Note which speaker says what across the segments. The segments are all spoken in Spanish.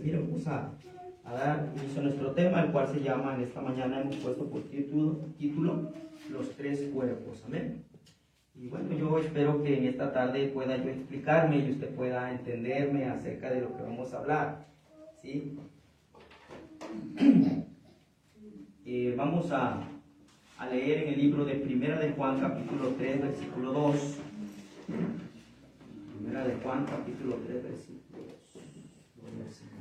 Speaker 1: mire, vamos a dar inicio a nuestro tema, el cual se llama, en esta mañana hemos puesto por título Los tres cuerpos. Amén. Y bueno, yo espero que en esta tarde pueda yo explicarme y usted pueda entenderme acerca de lo que vamos a hablar, ¿sí? Vamos a leer en el libro de Primera de Juan, capítulo 3, versículo 2. Primera de Juan, capítulo 3, versículo 2. Gloria al Señor.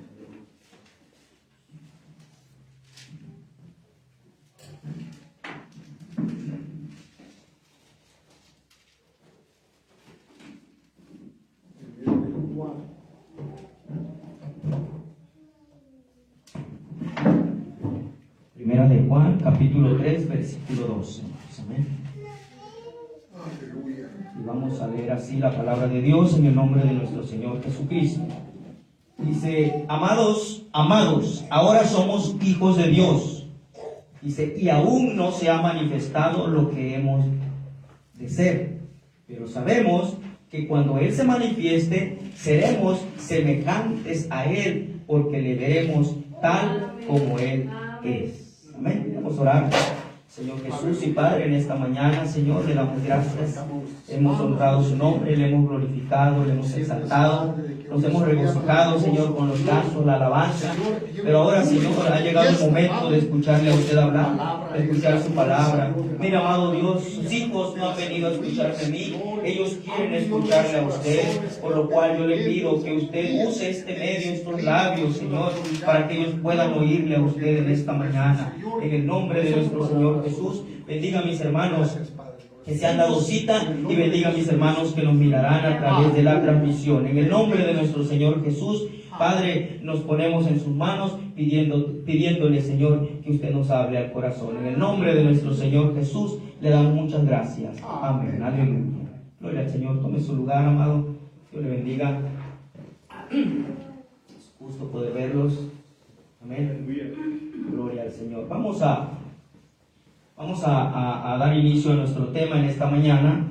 Speaker 1: Primera de Juan, capítulo 3, versículo 2. Amén. Y vamos a leer así la palabra de Dios en el nombre de nuestro Señor Jesucristo. Dice: amados, ahora somos hijos de Dios. Dice: y aún no se ha manifestado lo que hemos de ser. Pero sabemos que cuando Él se manifieste, seremos semejantes a Él, porque le veremos tal como Él es. Amén. Vamos a orar. Señor Jesús y Padre, en esta mañana, Señor, le damos gracias. Hemos honrado su nombre, le hemos glorificado, le hemos exaltado, nos hemos regocijado, Señor, con los cantos, la alabanza. Pero ahora, Señor, ha llegado el momento de escucharle a usted hablar, de escuchar su palabra. Mira, amado Dios, sus hijos no han venido a escucharme a mí, ellos quieren escucharle a usted, por lo cual yo le pido que usted use este medio, estos labios, Señor, para que ellos puedan oírle a usted en esta mañana. En el nombre de nuestro Señor Jesús, bendiga a mis hermanos que se han dado cita y bendiga a mis hermanos que nos mirarán a través de la transmisión. En el nombre de nuestro Señor Jesús, Padre, nos ponemos en sus manos pidiéndole, Señor, que usted nos hable al corazón. En el nombre de nuestro Señor Jesús, le damos muchas gracias. Amén. Aleluya. Gloria al Señor. Tome su lugar, amado. Dios le bendiga. Es gusto poder verlos. Amén. Gloria al Señor. Vamos a dar inicio a nuestro tema en esta mañana.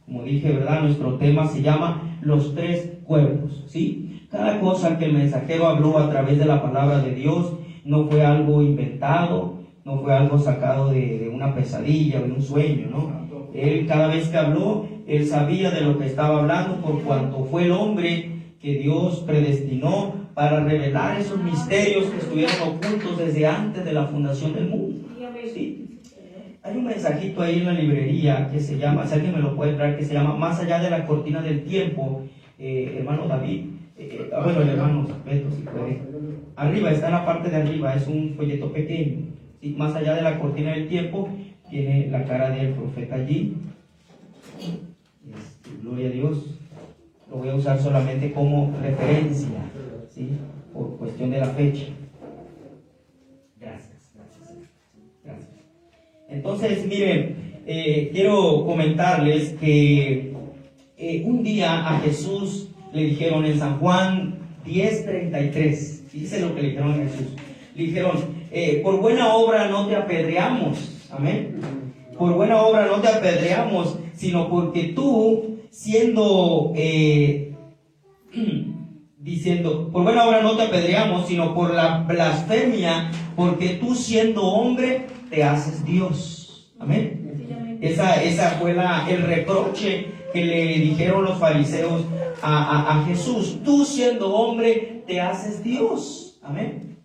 Speaker 1: Como dije, ¿verdad? Nuestro tema se llama Los tres cuerpos, ¿sí? Cada cosa que el mensajero habló a través de la palabra de Dios no fue algo inventado, no fue algo sacado de una pesadilla o de un sueño, ¿no? Él, cada vez que habló, él sabía de lo que estaba hablando, por cuanto fue el hombre que Dios predestinó para revelar esos misterios que estuvieron ocultos desde antes de la fundación del mundo, ¿sí? Hay un mensajito ahí en la librería que se llama, si alguien me lo puede traer, que se llama Más allá de la cortina del tiempo, hermano David, bueno, el hermano Beto, si puede. Arriba, está en la parte de arriba, es un folleto pequeño, ¿sí? Más allá de la cortina del tiempo, tiene la cara del profeta allí. Gloria a Dios. Lo voy a usar solamente como referencia, ¿sí? Por cuestión de la fecha. Gracias. Entonces, miren, quiero comentarles que un día a Jesús le dijeron en San Juan 10:33, dice lo que le dijeron a Jesús. Le dijeron, por buena obra no te apedreamos, amén. Por buena obra no te apedreamos, sino porque tú, diciendo, por buena obra no te apedreamos, sino por la blasfemia, porque tú siendo hombre te haces Dios. Amén. Esa fue el reproche que le dijeron los fariseos a Jesús. Tú siendo hombre te haces Dios. Amén.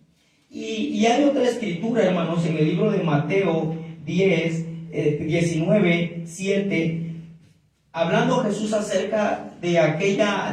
Speaker 1: Y hay otra escritura, hermanos, en el libro de Mateo 19:7, hablando Jesús acerca de aquella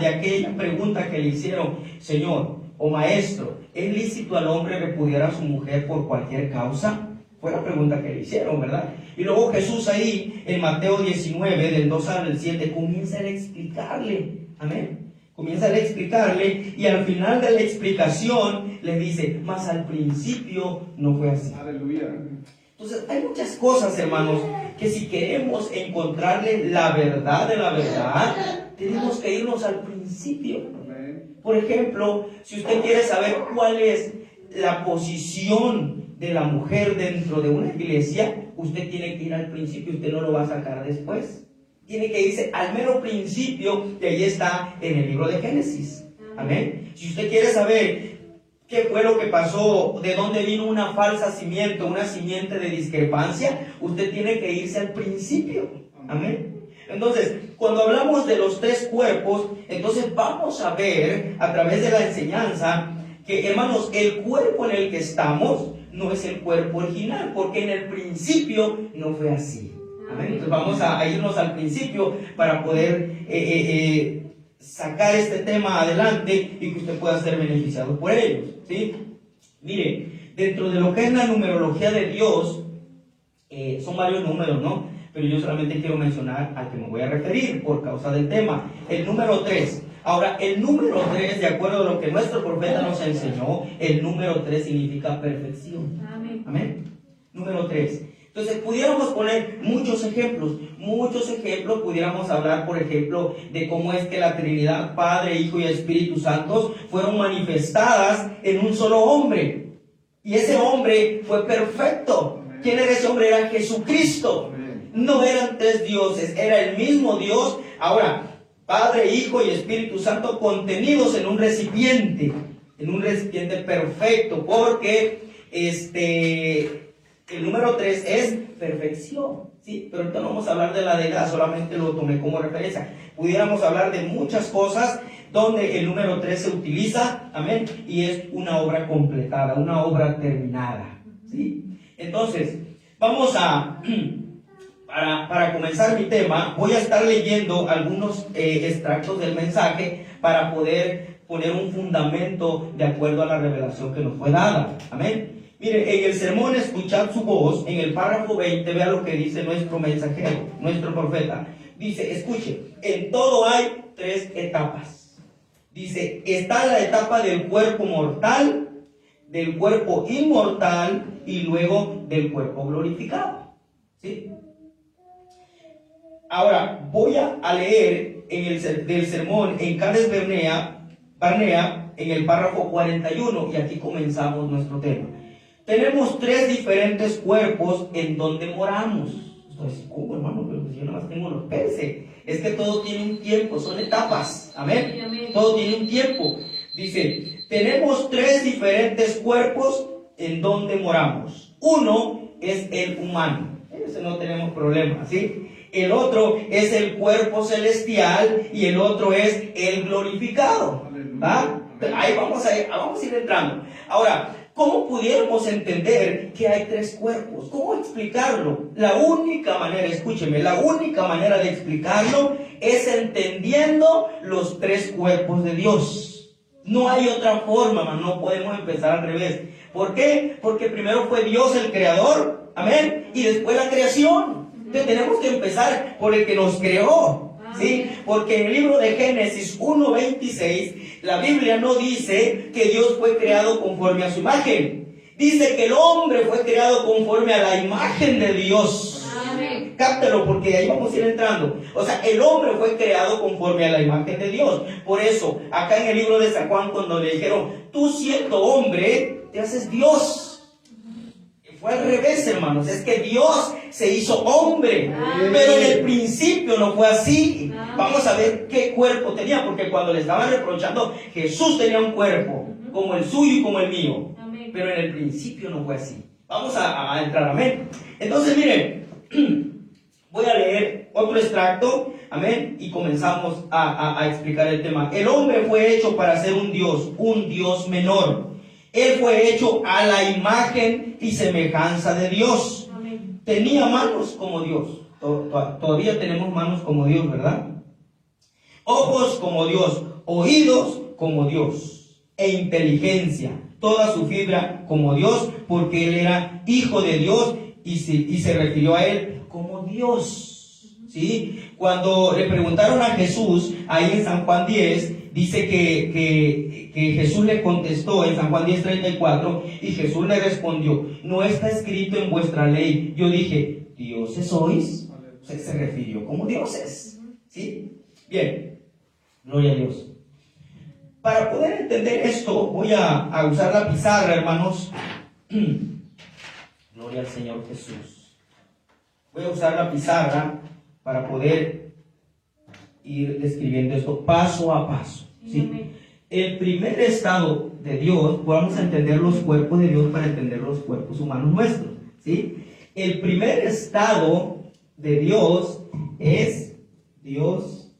Speaker 1: pregunta que le hicieron: Señor o Maestro, ¿es lícito al hombre repudiar a su mujer por cualquier causa? Fue la pregunta que le hicieron, ¿verdad? Y luego Jesús ahí, en Mateo 19, del 2 al 7, comienza a explicarle, amén. Comienza a explicarle, y al final de la explicación le dice, mas al principio no fue así. Aleluya. Entonces, hay muchas cosas, hermanos, que si queremos encontrarle la verdad de la verdad, tenemos que irnos al principio. Por ejemplo, si usted quiere saber cuál es la posición de la mujer dentro de una iglesia, usted tiene que ir al principio, usted no lo va a sacar después. Tiene que irse al mero principio, y ahí está en el libro de Génesis. Amén. Si usted quiere saber ¿Qué fue lo que pasó? ¿De dónde vino una falsa simiente, una simiente de discrepancia? Usted tiene que irse al principio. Amén. Entonces, cuando hablamos de los tres cuerpos, entonces vamos a ver a través de la enseñanza que, hermanos, el cuerpo en el que estamos no es el cuerpo original, porque en el principio no fue así. Amén. Entonces vamos a irnos al principio para poder sacar este tema adelante y que usted pueda ser beneficiado por ellos, ¿sí? Mire, dentro de lo que es la numerología de Dios, son varios números, ¿no? Pero yo solamente quiero mencionar al que me voy a referir por causa del tema, el número 3. Ahora, el número 3, de acuerdo a lo que nuestro profeta nos enseñó, el número 3 significa perfección. Amén. Amén. Número 3. Entonces, pudiéramos poner muchos ejemplos, pudiéramos hablar, por ejemplo, de cómo es que la Trinidad, Padre, Hijo y Espíritu Santo, fueron manifestadas en un solo hombre. Y ese hombre fue perfecto. ¿Quién era ese hombre? Era Jesucristo. No eran tres dioses, era el mismo Dios. Ahora, Padre, Hijo y Espíritu Santo contenidos en un recipiente perfecto, porque el número 3 es perfección, ¿sí? Pero ahorita no vamos a hablar de la deidad, solamente lo tomé como referencia. Pudiéramos hablar de muchas cosas donde el número 3 se utiliza, amén, y es una obra completada, una obra terminada, ¿sí? Entonces, vamos para comenzar mi tema, voy a estar leyendo algunos extractos del mensaje para poder poner un fundamento de acuerdo a la revelación que nos fue dada, amén. Mire, en el sermón Escuchad su voz, en el párrafo 20, vea lo que dice nuestro mensajero, nuestro profeta. Dice, escuche, en todo hay tres etapas. Dice, está la etapa del cuerpo mortal, del cuerpo inmortal y luego del cuerpo glorificado. ¿Sí? Ahora, voy a leer del sermón en Cades Barnea, en el párrafo 41, y aquí comenzamos nuestro tema. Tenemos tres diferentes cuerpos en donde moramos. Entonces, ¿cómo, hermano? Pero yo nada más tengo los peces. Es que todo tiene un tiempo, son etapas. Amén. Amén. Todo tiene un tiempo. Dice, tenemos tres diferentes cuerpos en donde moramos. Uno es el humano. Ese no tenemos problema, ¿sí? El otro es el cuerpo celestial y el otro es el glorificado. ¿Va? Ahí vamos a ir entrando. Ahora, ¿cómo pudiéramos entender que hay tres cuerpos? ¿Cómo explicarlo? La única manera, escúcheme, la única manera de explicarlo es entendiendo los tres cuerpos de Dios. No hay otra forma, no podemos empezar al revés. ¿Por qué? Porque primero fue Dios el creador, amén, y después la creación. Entonces tenemos que empezar por el que nos creó, ¿sí? Porque en el libro de Génesis 1:26, la Biblia no dice que Dios fue creado conforme a su imagen. Dice que el hombre fue creado conforme a la imagen de Dios. Amén. Cáptelo, porque ahí vamos a ir entrando. O sea, el hombre fue creado conforme a la imagen de Dios. Por eso, acá en el libro de San Juan, cuando le dijeron, tú siendo hombre, te haces Dios. Fue al revés, hermanos. Es que Dios se hizo hombre. Pero en el principio no fue así. Vamos a ver qué cuerpo tenía. Porque cuando le estaban reprochando, Jesús tenía un cuerpo como el suyo y como el mío. Pero en el principio no fue así. Vamos a entrar, amén. Entonces, miren, voy a leer otro extracto, amén, y comenzamos a explicar el tema. El hombre fue hecho para ser un Dios menor. Él fue hecho a la imagen y semejanza de Dios. Amén. Tenía manos como Dios. Todavía tenemos manos como Dios, ¿verdad? Ojos como Dios, oídos como Dios, e inteligencia, toda su fibra como Dios, porque Él era hijo de Dios y se refirió a Él como Dios. ¿Sí? Cuando le preguntaron a Jesús, ahí en San Juan 10, dice que Jesús le contestó en San Juan 10:34, y Jesús le respondió, no está escrito en vuestra ley. Yo dije, ¿dioses sois? O sea, se refirió como dioses. ¿Sí? Bien, gloria a Dios. Para poder entender esto, voy a usar la pizarra, hermanos. Gloria al Señor Jesús. Voy a usar la pizarra para poder ir describiendo esto paso a paso, ¿sí? El primer estado de Dios, podamos entender los cuerpos de Dios para entender los cuerpos humanos nuestros, ¿sí? El primer estado de Dios es Dios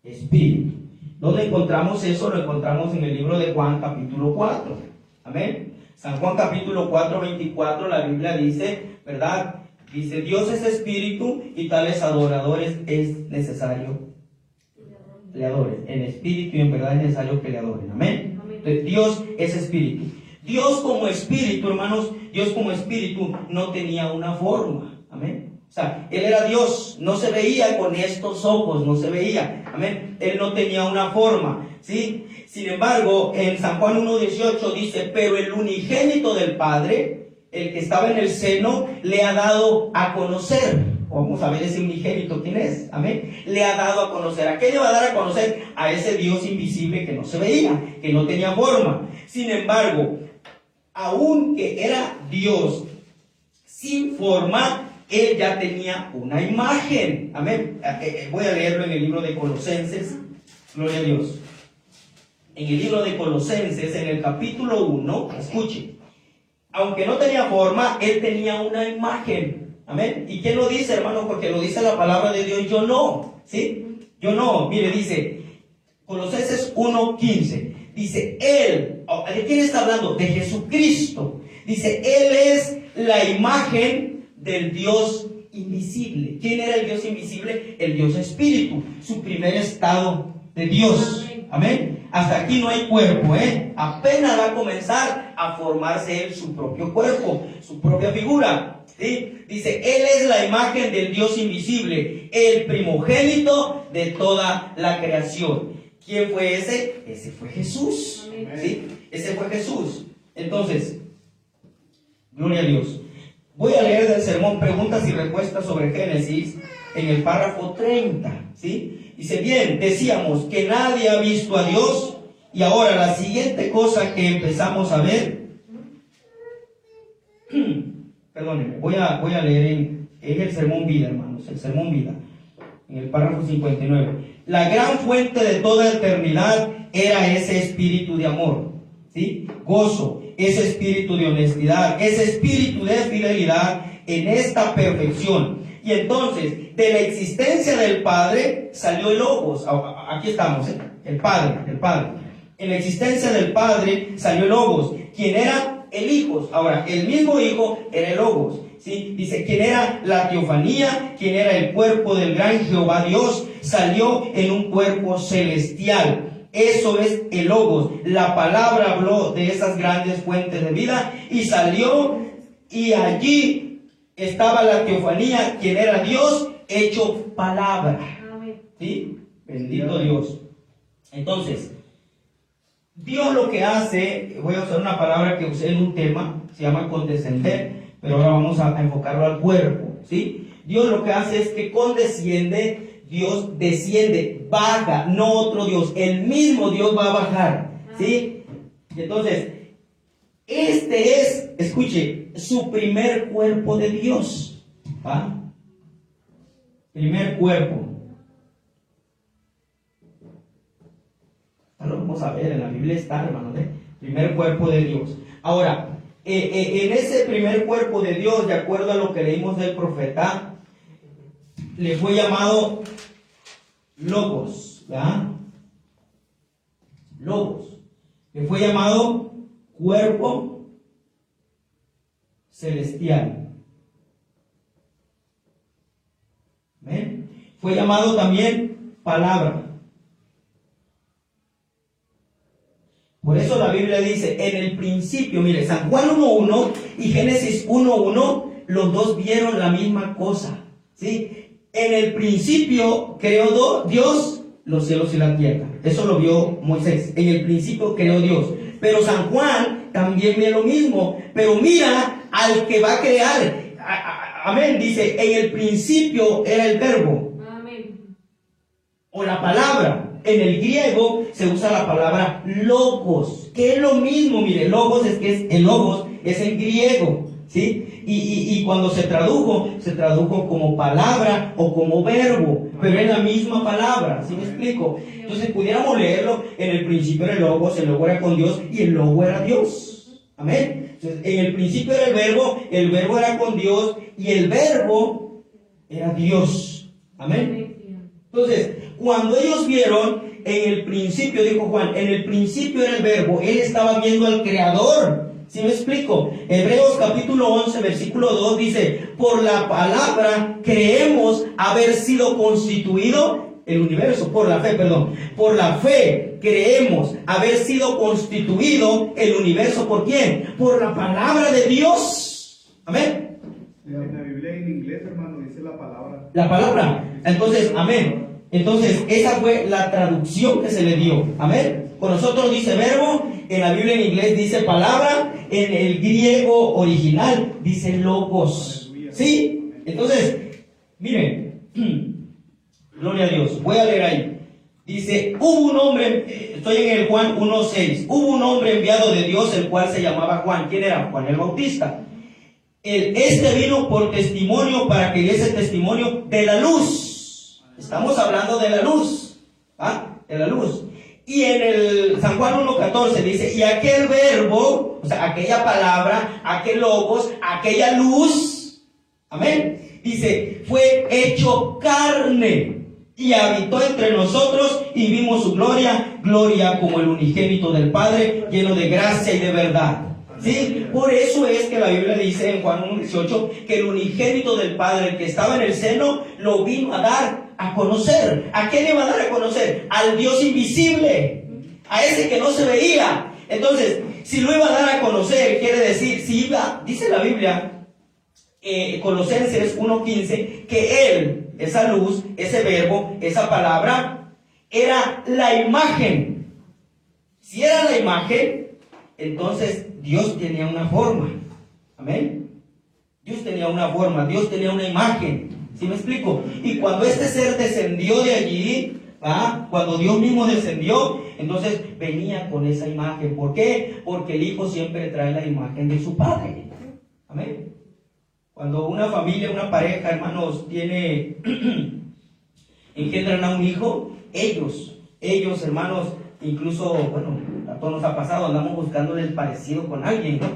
Speaker 1: Espíritu. ¿Dónde encontramos eso? Lo encontramos en el libro de Juan, capítulo 4. Amén. San Juan, capítulo 4, 24, la Biblia dice, ¿verdad? Dice, Dios es espíritu y tales adoradores es necesario le adoren. En espíritu y en verdad es necesario que le adoren. Amén. Entonces, Dios es espíritu. Dios como espíritu, hermanos, Dios como espíritu no tenía una forma. Amén. O sea, Él era Dios, no se veía con estos ojos, no se veía. Amén. Él no tenía una forma, ¿sí? Sin embargo, en San Juan 1:18 dice, pero el unigénito del Padre, el que estaba en el seno, le ha dado a conocer. Vamos a ver ese unigénito, ¿quién es? Amén. Le ha dado a conocer. ¿A qué le va a dar a conocer? A ese Dios invisible que no se veía, que no tenía forma. Sin embargo, aunque era Dios sin forma, Él ya tenía una imagen. Amén. Voy a leerlo en el libro de Colosenses. Gloria a Dios. En el libro de Colosenses, en el capítulo 1, escuche. Aunque no tenía forma, Él tenía una imagen. Amén. ¿Y quién lo dice, hermano? Porque lo dice la palabra de Dios. Yo no. ¿Sí? Yo no. Mire, dice Colosenses 1:15. Dice, Él. ¿De quién está hablando? De Jesucristo. Dice, Él es la imagen del Dios invisible. ¿Quién era el Dios invisible? El Dios Espíritu. Su primer estado de Dios. Amén. Hasta aquí no hay cuerpo, apenas va a comenzar a formarse Él su propio cuerpo, su propia figura, ¿sí? Dice, Él es la imagen del Dios invisible, el primogénito de toda la creación. ¿Quién fue ese? Ese fue Jesús, ¿sí? Ese fue Jesús. Entonces, gloria a Dios. Voy a leer del sermón preguntas y respuestas sobre Génesis en el párrafo 30, ¿sí? Dice, bien, decíamos que nadie ha visto a Dios, y ahora la siguiente cosa que empezamos a ver, perdónenme, voy a leer es el sermón vida, hermanos, el sermón vida, en el párrafo 59. La gran fuente de toda eternidad era ese espíritu de amor, ¿sí? Gozo, ese espíritu de honestidad, ese espíritu de fidelidad en esta perfección. Y entonces, de la existencia del Padre salió el Logos. Aquí estamos, el Padre. En la existencia del Padre salió el Logos, quien era el Hijo. Ahora, el mismo Hijo era el Logos, ¿sí? Dice, quien era la teofanía, quien era el cuerpo del gran Jehová Dios, salió en un cuerpo celestial. Eso es el Logos. La palabra habló de esas grandes fuentes de vida y salió, y allí estaba la teofanía, quien era Dios hecho palabra. ¿Sí? Bendito Dios. Entonces, Dios lo que hace, voy a usar una palabra que usé en un tema, se llama condescender, pero ahora vamos a enfocarlo al cuerpo, ¿sí? Dios lo que hace es que condesciende, Dios desciende, baja, no otro Dios, el mismo Dios va a bajar, ¿sí? Y entonces, este es, escuche, su primer cuerpo de Dios. ¿Va? Primer cuerpo. Lo vamos a ver, en la Biblia está, hermano, primer cuerpo de Dios. Ahora, en ese primer cuerpo de Dios, de acuerdo a lo que leímos del profeta, le fue llamado Logos, ¿verdad? Logos. Le fue llamado cuerpo celestial. ¿Ven? Fue llamado también palabra. Por eso la Biblia dice, en el principio, mire, San Juan 1:1 y Génesis 1:1, los dos vieron la misma cosa, ¿sí? En el principio creó Dios los cielos y la tierra. Eso lo vio Moisés. En el principio creó Dios. Pero San Juan también ve lo mismo. Pero mira al que va a crear. Amén. Dice, en el principio era el verbo. Amén. O la palabra. En el griego se usa la palabra logos, que es lo mismo. Mire, logos el logos es en griego, ¿sí? Y cuando se tradujo como palabra o como verbo. pero es la misma palabra, ¿sí me explico? Entonces pudiéramos leerlo: en el principio era el Logos era con Dios y el Logo era Dios. Amén. Entonces, en el principio era el verbo era con Dios y el verbo era Dios. Amén. Entonces, cuando ellos vieron en el principio, dijo Juan, en el principio era el verbo, él estaba viendo al Creador. ¿Sí me explico? Hebreos capítulo 11, versículo 2 dice: por la palabra creemos haber sido constituido el universo, por la fe, perdón. Por la fe creemos haber sido constituido el universo. ¿Por quién? Por la palabra de Dios. Amén.
Speaker 2: En la Biblia en inglés, hermano, dice la palabra.
Speaker 1: La palabra. Entonces, amén. Entonces, esa fue la traducción que se le dio. Amén. Con nosotros dice verbo, en la Biblia en inglés dice palabra, en el griego original dice logos. ¿Sí? Entonces, miren, gloria a Dios. Voy a leer ahí. Dice: hubo un hombre, estoy en el Juan 1:6. Hubo un hombre enviado de Dios, el cual se llamaba Juan. ¿Quién era? Juan el Bautista. Este vino por testimonio, para que diese testimonio de la luz. Estamos hablando de la luz. ¿Ah? De la luz. Y en el San Juan 1:14 dice: y aquel verbo, o sea, aquella palabra, aquel logos, aquella luz, amén, dice, fue hecho carne y habitó entre nosotros y vimos su gloria, gloria como el unigénito del Padre, lleno de gracia y de verdad. ¿Sí? Por eso es que la Biblia dice en Juan 1:18 que el unigénito del Padre, el que estaba en el seno, lo vino a dar a conocer. ¿A quién le va a dar a conocer? Al Dios invisible, a ese que no se veía. Entonces, si lo iba a dar a conocer, quiere decir, si iba, dice la Biblia, Colosenses 1:15, que Él, esa luz, ese verbo, esa palabra, era la imagen. Si era la imagen, entonces Dios tenía una forma. Amén. Dios tenía una forma, Dios tenía una imagen. ¿Sí me explico? Y cuando este ser descendió de allí, ¿ah? Cuando Dios mismo descendió, entonces venía con esa imagen. ¿Por qué? Porque el Hijo siempre trae la imagen de su Padre. Amén. Cuando una familia, una pareja, hermanos, engendran a un hijo, ellos, hermanos, incluso, bueno, a todos nos ha pasado, andamos buscándole el parecido con alguien, ¿no?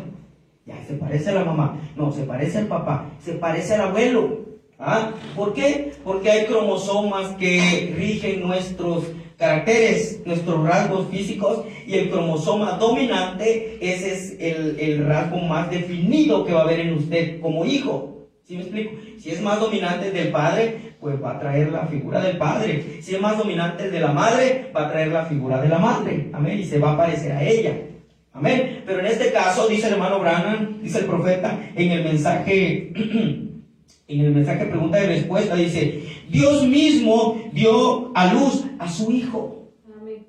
Speaker 1: Ya, se parece a la mamá, no, se parece al papá, se parece al abuelo. ¿Ah? ¿Por qué? Porque hay cromosomas que rigen nuestros caracteres, nuestros rasgos físicos, y el cromosoma dominante, ese es el rasgo más definido que va a haber en usted como hijo. ¿Sí me explico? Si es más dominante del padre, pues va a traer la figura del padre. Si es más dominante de la madre, va a traer la figura de la madre. Amén. Y se va a parecer a ella. Amén. Pero en este caso, dice el hermano Branham, dice el profeta, en el mensaje pregunta y respuesta, dice: Dios mismo dio a luz a su hijo.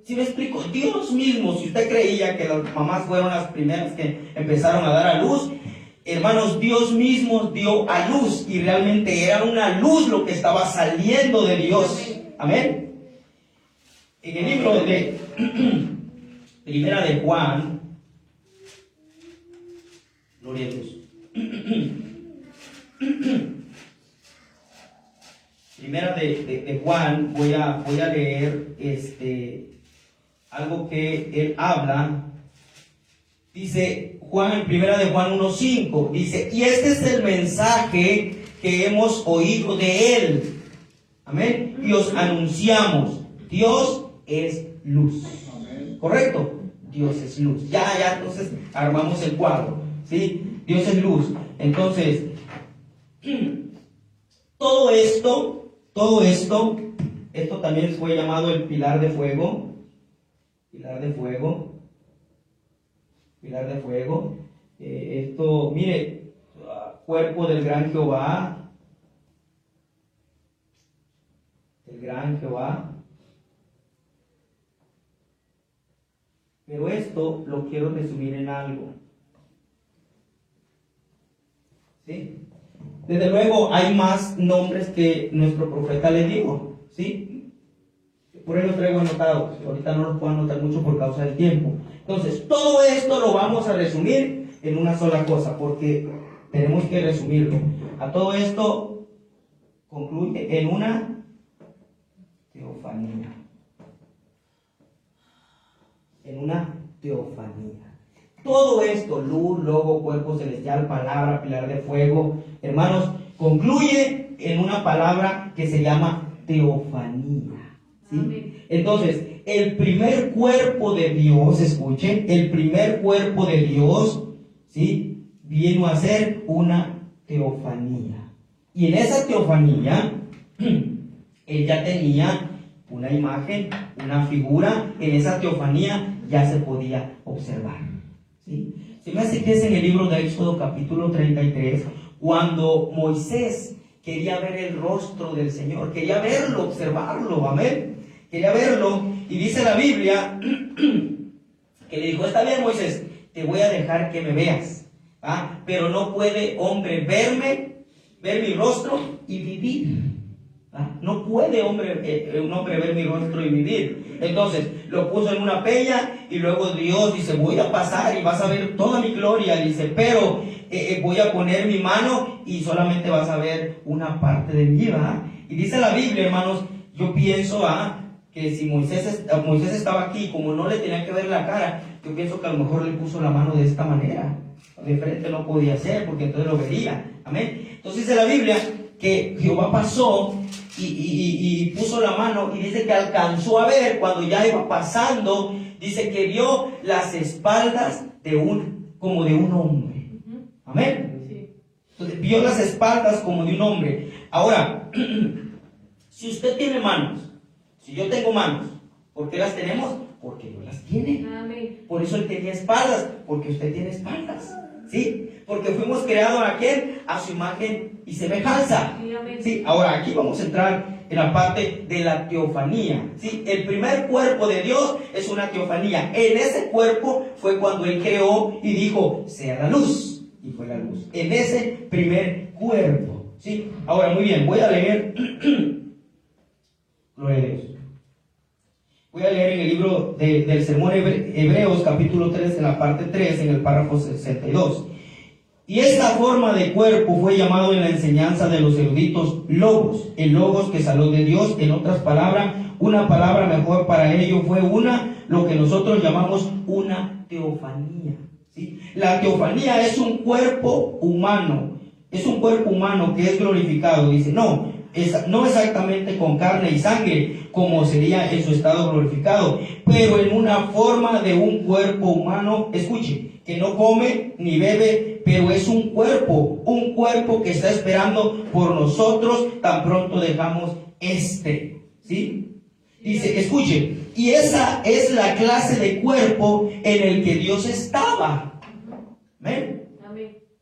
Speaker 1: ¿Sí me explico? Dios mismo, si usted creía que las mamás fueron las primeras que empezaron a dar a luz, hermanos, Dios mismo dio a luz, y realmente era una luz lo que estaba saliendo de Dios. Amén. En el libro de Primera de Juan, gloria a Dios. Primera de Juan, voy a leer algo que él habla. Dice Juan, en Primera de Juan 1:5, dice: y este es el mensaje que hemos oído de él. Amén. Y os anunciamos: Dios es luz. Amén. ¿Correcto? Dios es luz. Ya, entonces armamos el cuadro. ¿Sí? Dios es luz. Entonces, todo esto también fue llamado el pilar de fuego. Pilar de fuego. Esto, mire, cuerpo del gran Jehová. El gran Jehová. Pero esto lo quiero resumir en algo. ¿Sí? Desde luego hay más nombres que nuestro profeta le dio, ¿sí? Por ahí los traigo anotados. Ahorita no los puedo anotar mucho por causa del tiempo. Entonces, todo esto lo vamos a resumir en una sola cosa, porque tenemos que resumirlo. A todo esto concluye en una teofanía. En una teofanía. Todo esto, luz, logo, cuerpo celestial, palabra, pilar de fuego, hermanos, concluye en una palabra que se llama teofanía. ¿Sí? Entonces, el primer cuerpo de Dios, escuchen, el primer cuerpo de Dios, ¿sí?, vino a ser una teofanía. Y en esa teofanía, él ya tenía una imagen, una figura, en esa teofanía ya se podía observar. ¿Sí? Se me hace que es en el libro de Éxodo capítulo 33, cuando Moisés quería ver el rostro del Señor, quería verlo, observarlo, amén, quería verlo, y dice la Biblia que le dijo: está bien, Moisés, te voy a dejar que me veas, ¿ah? Pero no puede hombre ver mi rostro y vivir. ¿Ah? No puede un hombre ver mi rostro y vivir. Entonces lo puso en una peña, y luego Dios dice: voy a pasar y vas a ver toda mi gloria, dice, pero voy a poner mi mano y solamente vas a ver una parte de mí, ¿verdad? Y dice la Biblia, hermanos, yo pienso que si Moisés estaba aquí, como no le tenía que ver la cara, yo pienso que a lo mejor le puso la mano de esta manera. De frente no podía ser, porque entonces lo vería. Amén. Entonces dice la Biblia que Jehová pasó y puso la mano, y dice que alcanzó a ver, cuando ya iba pasando, dice que vio las espaldas como de un hombre. Amén. Sí. Entonces vio las espaldas como de un hombre. Ahora, si usted tiene manos, si yo tengo manos, ¿por qué las tenemos? Porque Dios las tiene. Amén. Por eso Él tenía espaldas, porque usted tiene espaldas. ¿Sí? Porque fuimos creados ¿a quién? A su imagen y semejanza. ¿Sí? Ahora aquí vamos a entrar en la parte de la teofanía. ¿Sí? El primer cuerpo de Dios es una teofanía. En ese cuerpo fue cuando Él creó y dijo: sea la luz. Y fue la luz. En ese primer cuerpo. ¿Sí? Ahora, muy bien, voy a leer. Gloria a Dios. Voy a leer en el libro del sermón Hebreos, capítulo 3, en la parte 3, en el párrafo 62. Y esta forma de cuerpo fue llamado en la enseñanza de los eruditos logos. El logos que salió de Dios, en otras palabras, una palabra mejor para ello fue lo que nosotros llamamos una teofanía. ¿Sí? La teofanía es un cuerpo humano. Es un cuerpo humano que es glorificado. Dice, no exactamente con carne y sangre, como sería en su estado glorificado, pero en una forma de un cuerpo humano, escuche, que no come ni bebe, pero es un cuerpo que está esperando por nosotros tan pronto dejamos ¿sí? Dice, escuche, y esa es la clase de cuerpo en el que Dios estaba. ¿Amén?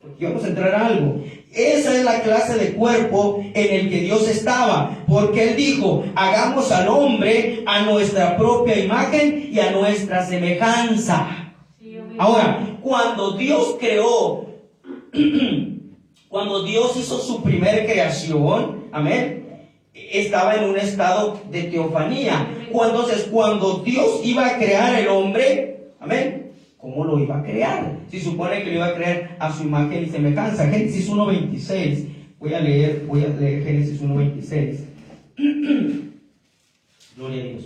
Speaker 1: Porque vamos a entrar a algo. Esa es la clase de cuerpo en el que Dios estaba, porque Él dijo: hagamos al hombre a nuestra propia imagen y a nuestra semejanza. Sí, ahora, cuando Dios creó, cuando Dios hizo su primer creación, amén, estaba en un estado de teofanía. Entonces, cuando Dios iba a crear el hombre, amén, ¿cómo lo iba a crear? Si supone que lo iba a crear a su imagen y semejanza. Génesis 1:26. Voy a leer Génesis 1:26. Gloria a Dios.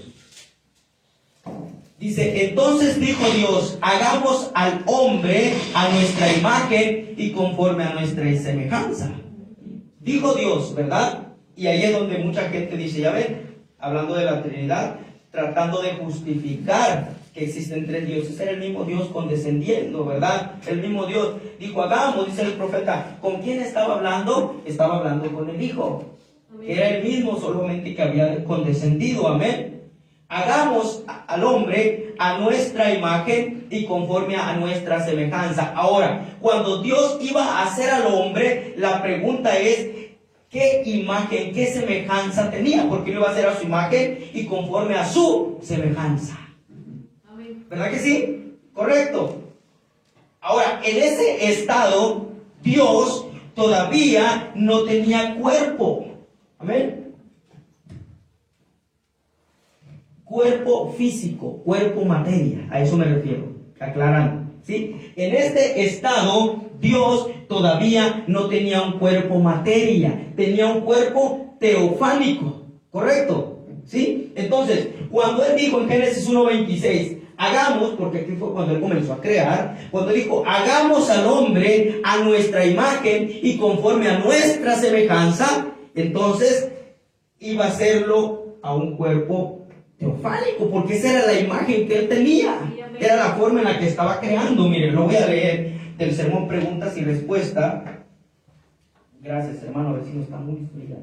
Speaker 1: Dice: entonces dijo Dios: hagamos al hombre a nuestra imagen y conforme a nuestra semejanza. Dijo Dios, ¿verdad? Y ahí es donde mucha gente dice, ya ven, hablando de la Trinidad, tratando de justificar que existen tres dioses. Era el mismo Dios condescendiendo, ¿verdad? El mismo Dios dijo: hagamos, dice el profeta. ¿Con quién estaba hablando? Estaba hablando con el Hijo. Amén. Era el mismo, solamente que había condescendido. Amén. Hagamos al hombre a nuestra imagen y conforme a nuestra semejanza. Ahora, cuando Dios iba a hacer al hombre, la pregunta es: ¿qué imagen, qué semejanza tenía? Porque lo iba a hacer a su imagen y conforme a su semejanza. ¿Verdad que sí? Correcto. Ahora, en ese estado, Dios todavía no tenía cuerpo. Amén. Cuerpo físico, cuerpo materia. A eso me refiero, aclarando. ¿Sí? En este estado, Dios todavía no tenía un cuerpo materia. Tenía un cuerpo teofánico. ¿Correcto? ¿sí? Entonces, cuando él dijo en Génesis 1:26, hagamos, porque aquí fue cuando él comenzó a crear, cuando dijo, hagamos al hombre a nuestra imagen y conforme a nuestra semejanza, entonces iba a hacerlo a un cuerpo teofánico, porque esa era la imagen que él tenía, era la forma en la que estaba creando. Miren, lo voy a leer del sermón Preguntas y Respuestas. Gracias, hermano, vecino, está muy fría.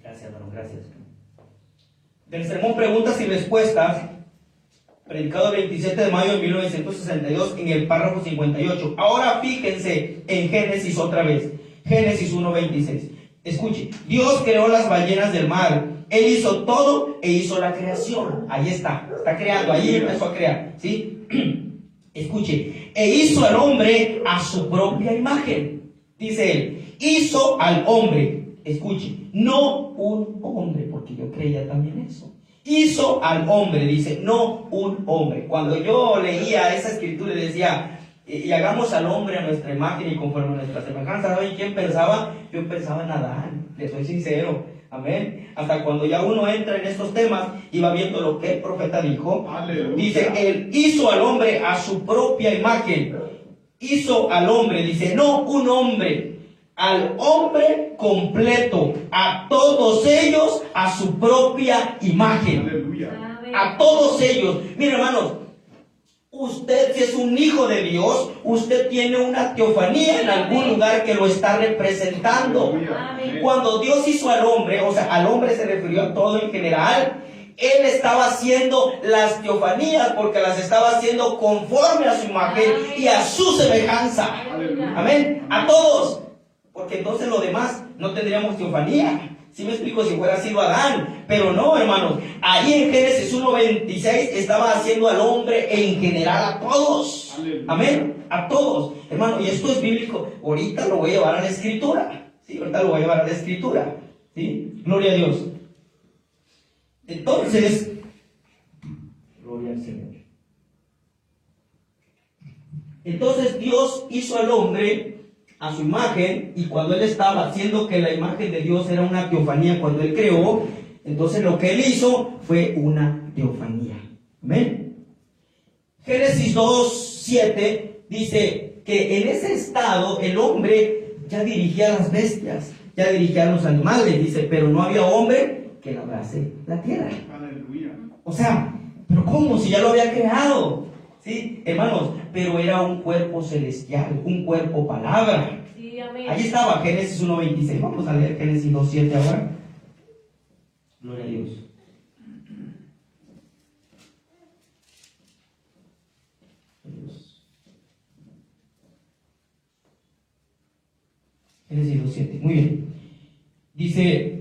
Speaker 1: Gracias, hermano, gracias. Del sermón Preguntas y Respuestas, predicado el 27 de mayo de 1962, en el párrafo 58. Ahora fíjense en Génesis otra vez. Génesis 1:26. Escuche, Dios creó las ballenas del mar. Él hizo todo e hizo la creación. Ahí está creando, ahí empezó a crear, ¿sí? Escuche, e hizo al hombre a su propia imagen. Dice él, hizo al hombre, escuche, no un hombre, porque yo creía también eso. Hizo al hombre, dice, no un hombre. Cuando yo leía esa escritura y decía, y hagamos al hombre a nuestra imagen y conforme a nuestra semejanza, ¿saben quién pensaba? Yo pensaba en Adán, le soy sincero, amén. Hasta cuando ya uno entra en estos temas y va viendo lo que el profeta dijo. Aleluya. Dice, él hizo al hombre a su propia imagen. Hizo al hombre, dice, no un hombre, al hombre completo, a todos ellos a su propia imagen. Aleluya. A todos ellos. Miren, hermanos, usted, si es un hijo de Dios, usted tiene una teofanía en algún lugar que lo está representando. Amén. Cuando Dios hizo al hombre, o sea, al hombre se refirió a todo en general, Él estaba haciendo las teofanías porque las estaba haciendo conforme a su imagen y a su semejanza. Amén. A todos. Porque entonces lo demás no tendríamos teofanía. ¿Sí me explico? Si fuera sido Adán. Pero no, hermanos. Ahí en Génesis 1:26 estaba haciendo al hombre en general a todos. Amén. A todos. Hermano, y esto es bíblico. Ahorita lo voy a llevar a la escritura. Sí, ahorita lo voy a llevar a la escritura. ¿Sí? Gloria a Dios. Entonces, gloria al Señor. Entonces Dios hizo al hombre a su imagen, y cuando él estaba haciendo que la imagen de Dios era una teofanía, cuando él creó, entonces lo que él hizo fue una teofanía. Amén. Génesis 2:7 dice que en ese estado el hombre ya dirigía a las bestias, ya dirigía a los animales, dice, pero no había hombre que labrase la tierra. Aleluya. O sea, pero ¿cómo? Si ya lo había creado. Sí, hermanos, pero era un cuerpo celestial, un cuerpo palabra. Sí, amén. Ahí estaba Génesis 1:26. Vamos a leer Génesis 2:7 ahora. Gloria a Dios. Génesis 2:7. Muy bien. Dice,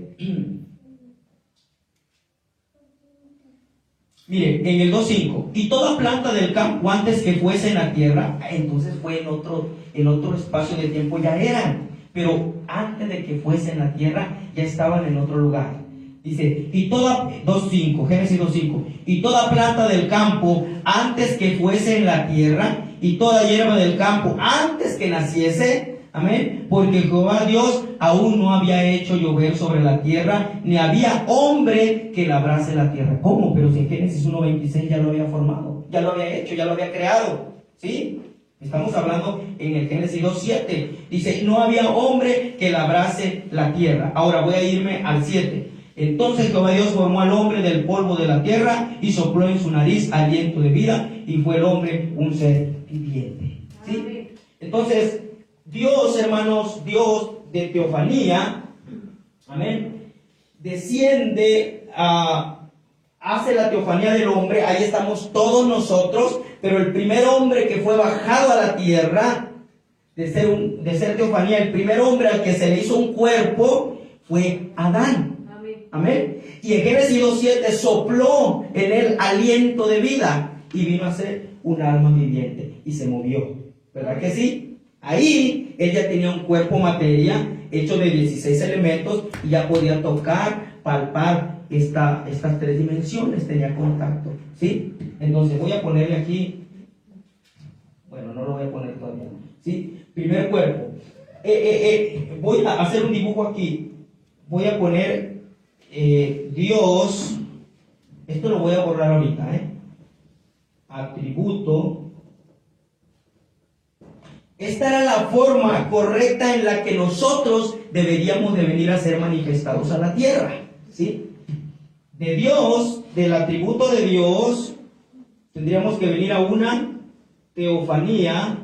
Speaker 1: mire, en el 2:5, y toda planta del campo antes que fuese en la tierra, entonces fue en otro espacio de tiempo ya eran, pero antes de que fuese en la tierra ya estaban en otro lugar. Dice, y toda, 2:5, Génesis 2:5, y toda planta del campo antes que fuese en la tierra, y toda hierba del campo antes que naciese, amén, porque Jehová Dios aún no había hecho llover sobre la tierra, ni había hombre que labrase la tierra. ¿Cómo? Pero si en Génesis 1:26 ya lo había formado, ya lo había hecho, ya lo había creado, ¿sí? Estamos hablando en el Génesis 2:7. Dice, no había hombre que labrase la tierra. Ahora voy a irme al 7. Entonces Jehová Dios formó al hombre del polvo de la tierra y sopló en su nariz aliento de vida, y fue el hombre un ser viviente. ¿Sí? Entonces, Dios, hermanos, Dios de teofanía, amén, desciende, hace la teofanía del hombre. Ahí estamos todos nosotros, pero el primer hombre que fue bajado a la tierra, de ser teofanía, el primer hombre al que se le hizo un cuerpo fue Adán. Amén. Y en Génesis 2:7 sopló en él aliento de vida y vino a ser un alma viviente y se movió. ¿Verdad que sí? Ahí él ya tenía un cuerpo materia hecho de 16 elementos y ya podía tocar, palpar estas tres dimensiones, tenía contacto. ¿Sí? Entonces voy a ponerle aquí, bueno, no lo voy a poner todavía. ¿Sí? Primer cuerpo. voy a hacer un dibujo aquí. Voy a poner Dios. Esto lo voy a borrar ahorita, atributo. Esta era la forma correcta en la que nosotros deberíamos de venir a ser manifestados a la tierra, ¿sí? De Dios, del atributo de Dios, tendríamos que venir a una teofanía,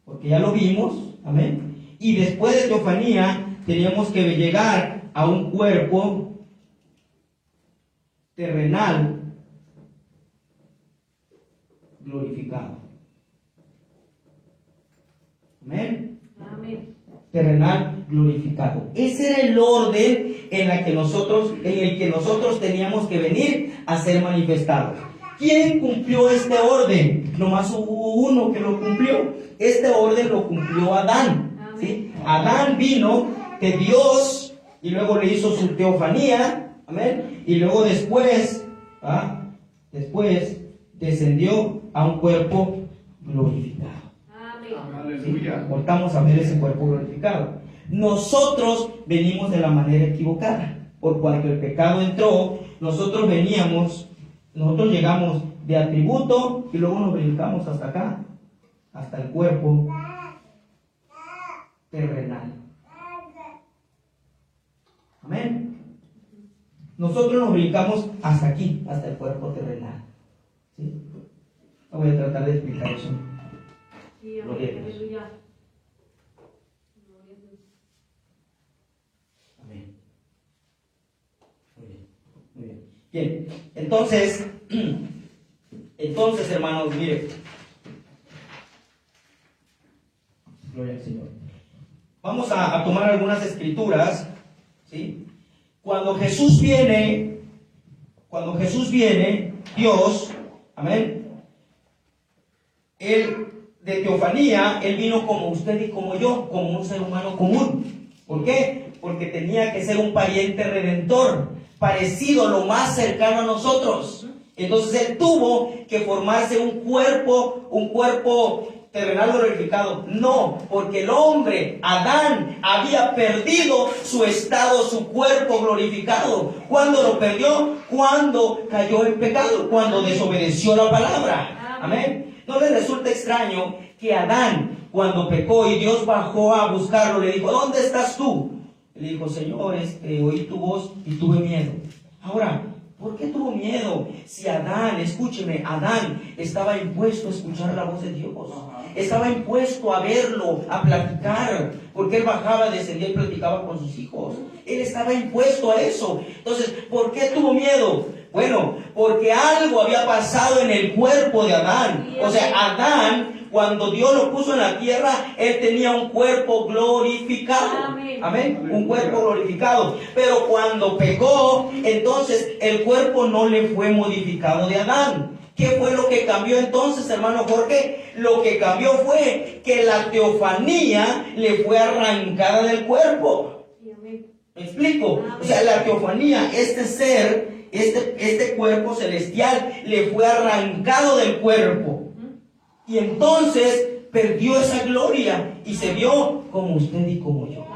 Speaker 1: porque ya lo vimos, amén. Y después de teofanía, teníamos que llegar a un cuerpo terrenal glorificado. Amén.
Speaker 3: Amén.
Speaker 1: Terrenal glorificado. Ese era el orden en el que nosotros teníamos que venir a ser manifestados. ¿Quién cumplió este orden? Nomás hubo uno que lo cumplió. Este orden lo cumplió Adán, ¿sí? Adán vino de Dios y luego le hizo su teofanía, amén. Y luego después descendió a un cuerpo glorificado.
Speaker 2: Aleluya.
Speaker 1: Voltamos a ver ese cuerpo glorificado. Nosotros venimos de la manera equivocada. Por cuanto el pecado entró, nosotros llegamos de atributo y luego nos brincamos hasta acá, hasta el cuerpo terrenal. Amén. Nosotros nos brincamos hasta aquí, hasta el cuerpo terrenal. ¿Sí? No voy a tratar de explicar eso.
Speaker 3: Sí,
Speaker 1: Gloria a
Speaker 3: amén.
Speaker 1: Dios.
Speaker 3: Aleluya. Gloria a Dios.
Speaker 1: Amén. Muy bien, muy bien. Bien, entonces, hermanos, mire. Gloria al Señor. Vamos a tomar algunas escrituras, ¿sí? Cuando Jesús viene, Dios, amén, Él de teofanía, Él vino como usted y como yo, como un ser humano común. ¿Por qué? Porque tenía que ser un pariente redentor, parecido, lo más cercano a nosotros. Entonces Él tuvo que formarse un cuerpo terrenal glorificado. No, porque el hombre, Adán, había perdido su estado, su cuerpo glorificado. ¿Cuándo lo perdió? Cuando cayó en pecado, cuando desobedeció la palabra. Amén. ¿No le resulta extraño que Adán, cuando pecó y Dios bajó a buscarlo, le dijo, ¿dónde estás tú? Le dijo, Señor, oí tu voz y tuve miedo. Ahora, ¿por qué tuvo miedo? Si Adán, escúcheme, Adán estaba impuesto a escuchar la voz de Dios. Estaba impuesto a verlo, a platicar, porque él bajaba, descendía y platicaba con sus hijos. Él estaba impuesto a eso. Entonces, ¿por qué tuvo miedo? Bueno, porque algo había pasado en el cuerpo de Adán. O sea, Adán, cuando Dios lo puso en la tierra, él tenía un cuerpo glorificado. Amén. Un cuerpo glorificado. Pero cuando pecó, entonces el cuerpo no le fue modificado de Adán. ¿Qué fue lo que cambió entonces, hermano Jorge? Lo que cambió fue que la teofanía le fue arrancada del cuerpo. ¿Me explico? O sea, la teofanía, este ser, este cuerpo celestial, le fue arrancado del cuerpo. Y entonces perdió esa gloria y se vio como usted y como yo.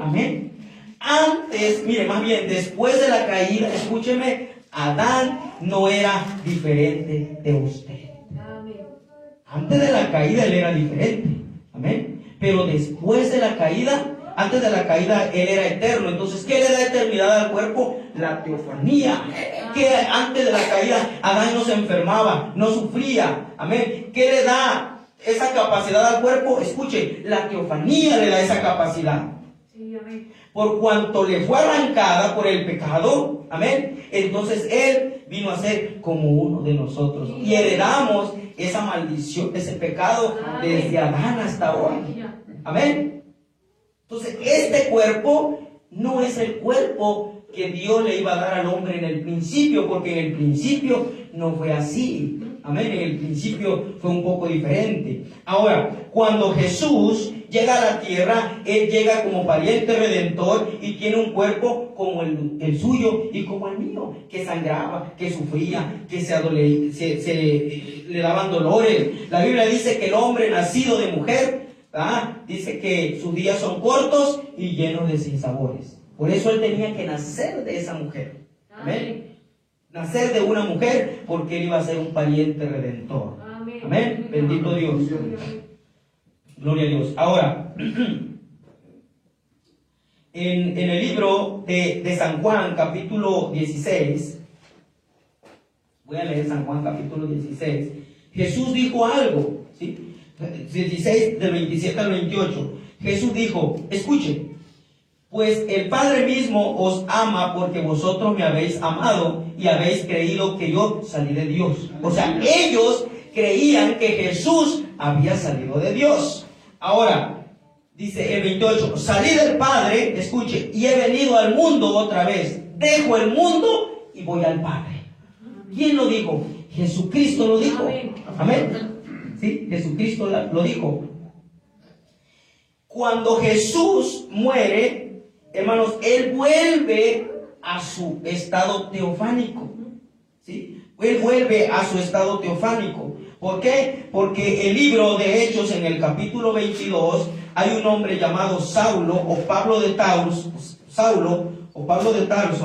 Speaker 1: Amén. Antes, mire, más bien, después de la caída, escúcheme, Adán no era diferente de usted. Antes de la caída él era diferente. Amén. Pero después de la caída, antes de la caída él era eterno. Entonces, ¿qué le da eternidad al cuerpo? La teofanía. Que antes de la caída Adán no se enfermaba, no sufría. Amén. ¿Qué le da esa capacidad al cuerpo? Escuche, la teofanía le da esa capacidad.
Speaker 3: Sí, amén.
Speaker 1: Por cuanto le fue arrancada por el pecado, amén, entonces él vino a ser como uno de nosotros. Y heredamos esa maldición, ese pecado, desde Adán hasta hoy. Amén. Entonces, este cuerpo no es el cuerpo que Dios le iba a dar al hombre en el principio, porque en el principio no fue así. Amén. En el principio fue un poco diferente. Ahora, cuando Jesús llega a la tierra, Él llega como pariente redentor y tiene un cuerpo como el suyo y como el mío, que sangraba, que sufría, que le daban dolores. La Biblia dice que el hombre nacido de mujer, ¿verdad? Dice que sus días son cortos y llenos de sinsabores. Por eso él tenía que nacer de esa mujer. Amén. Nacer de una mujer, porque él iba a ser un pariente redentor. Amén. Bendito Dios. Gloria a Dios. Ahora, en el libro de San Juan, capítulo 16, voy a leer San Juan, capítulo 16. Jesús dijo algo, ¿sí? 16, del 27 al 28. Jesús dijo, escuchen, pues el Padre mismo os ama porque vosotros me habéis amado y habéis creído que yo salí de Dios. O sea, ellos creían que Jesús había salido de Dios. Ahora, dice el 28, salí del Padre, escuche, y he venido al mundo otra vez. Dejo el mundo y voy al Padre. ¿Quién lo dijo? Jesucristo lo dijo. Amén. ¿Sí? Jesucristo lo dijo. Cuando Jesús muere, hermanos, él vuelve a su estado teofánico. ¿Sí? Él vuelve a su estado teofánico. ¿Por qué? Porque el libro de Hechos, en el capítulo 22, hay un hombre llamado Saulo o Pablo de Tarso,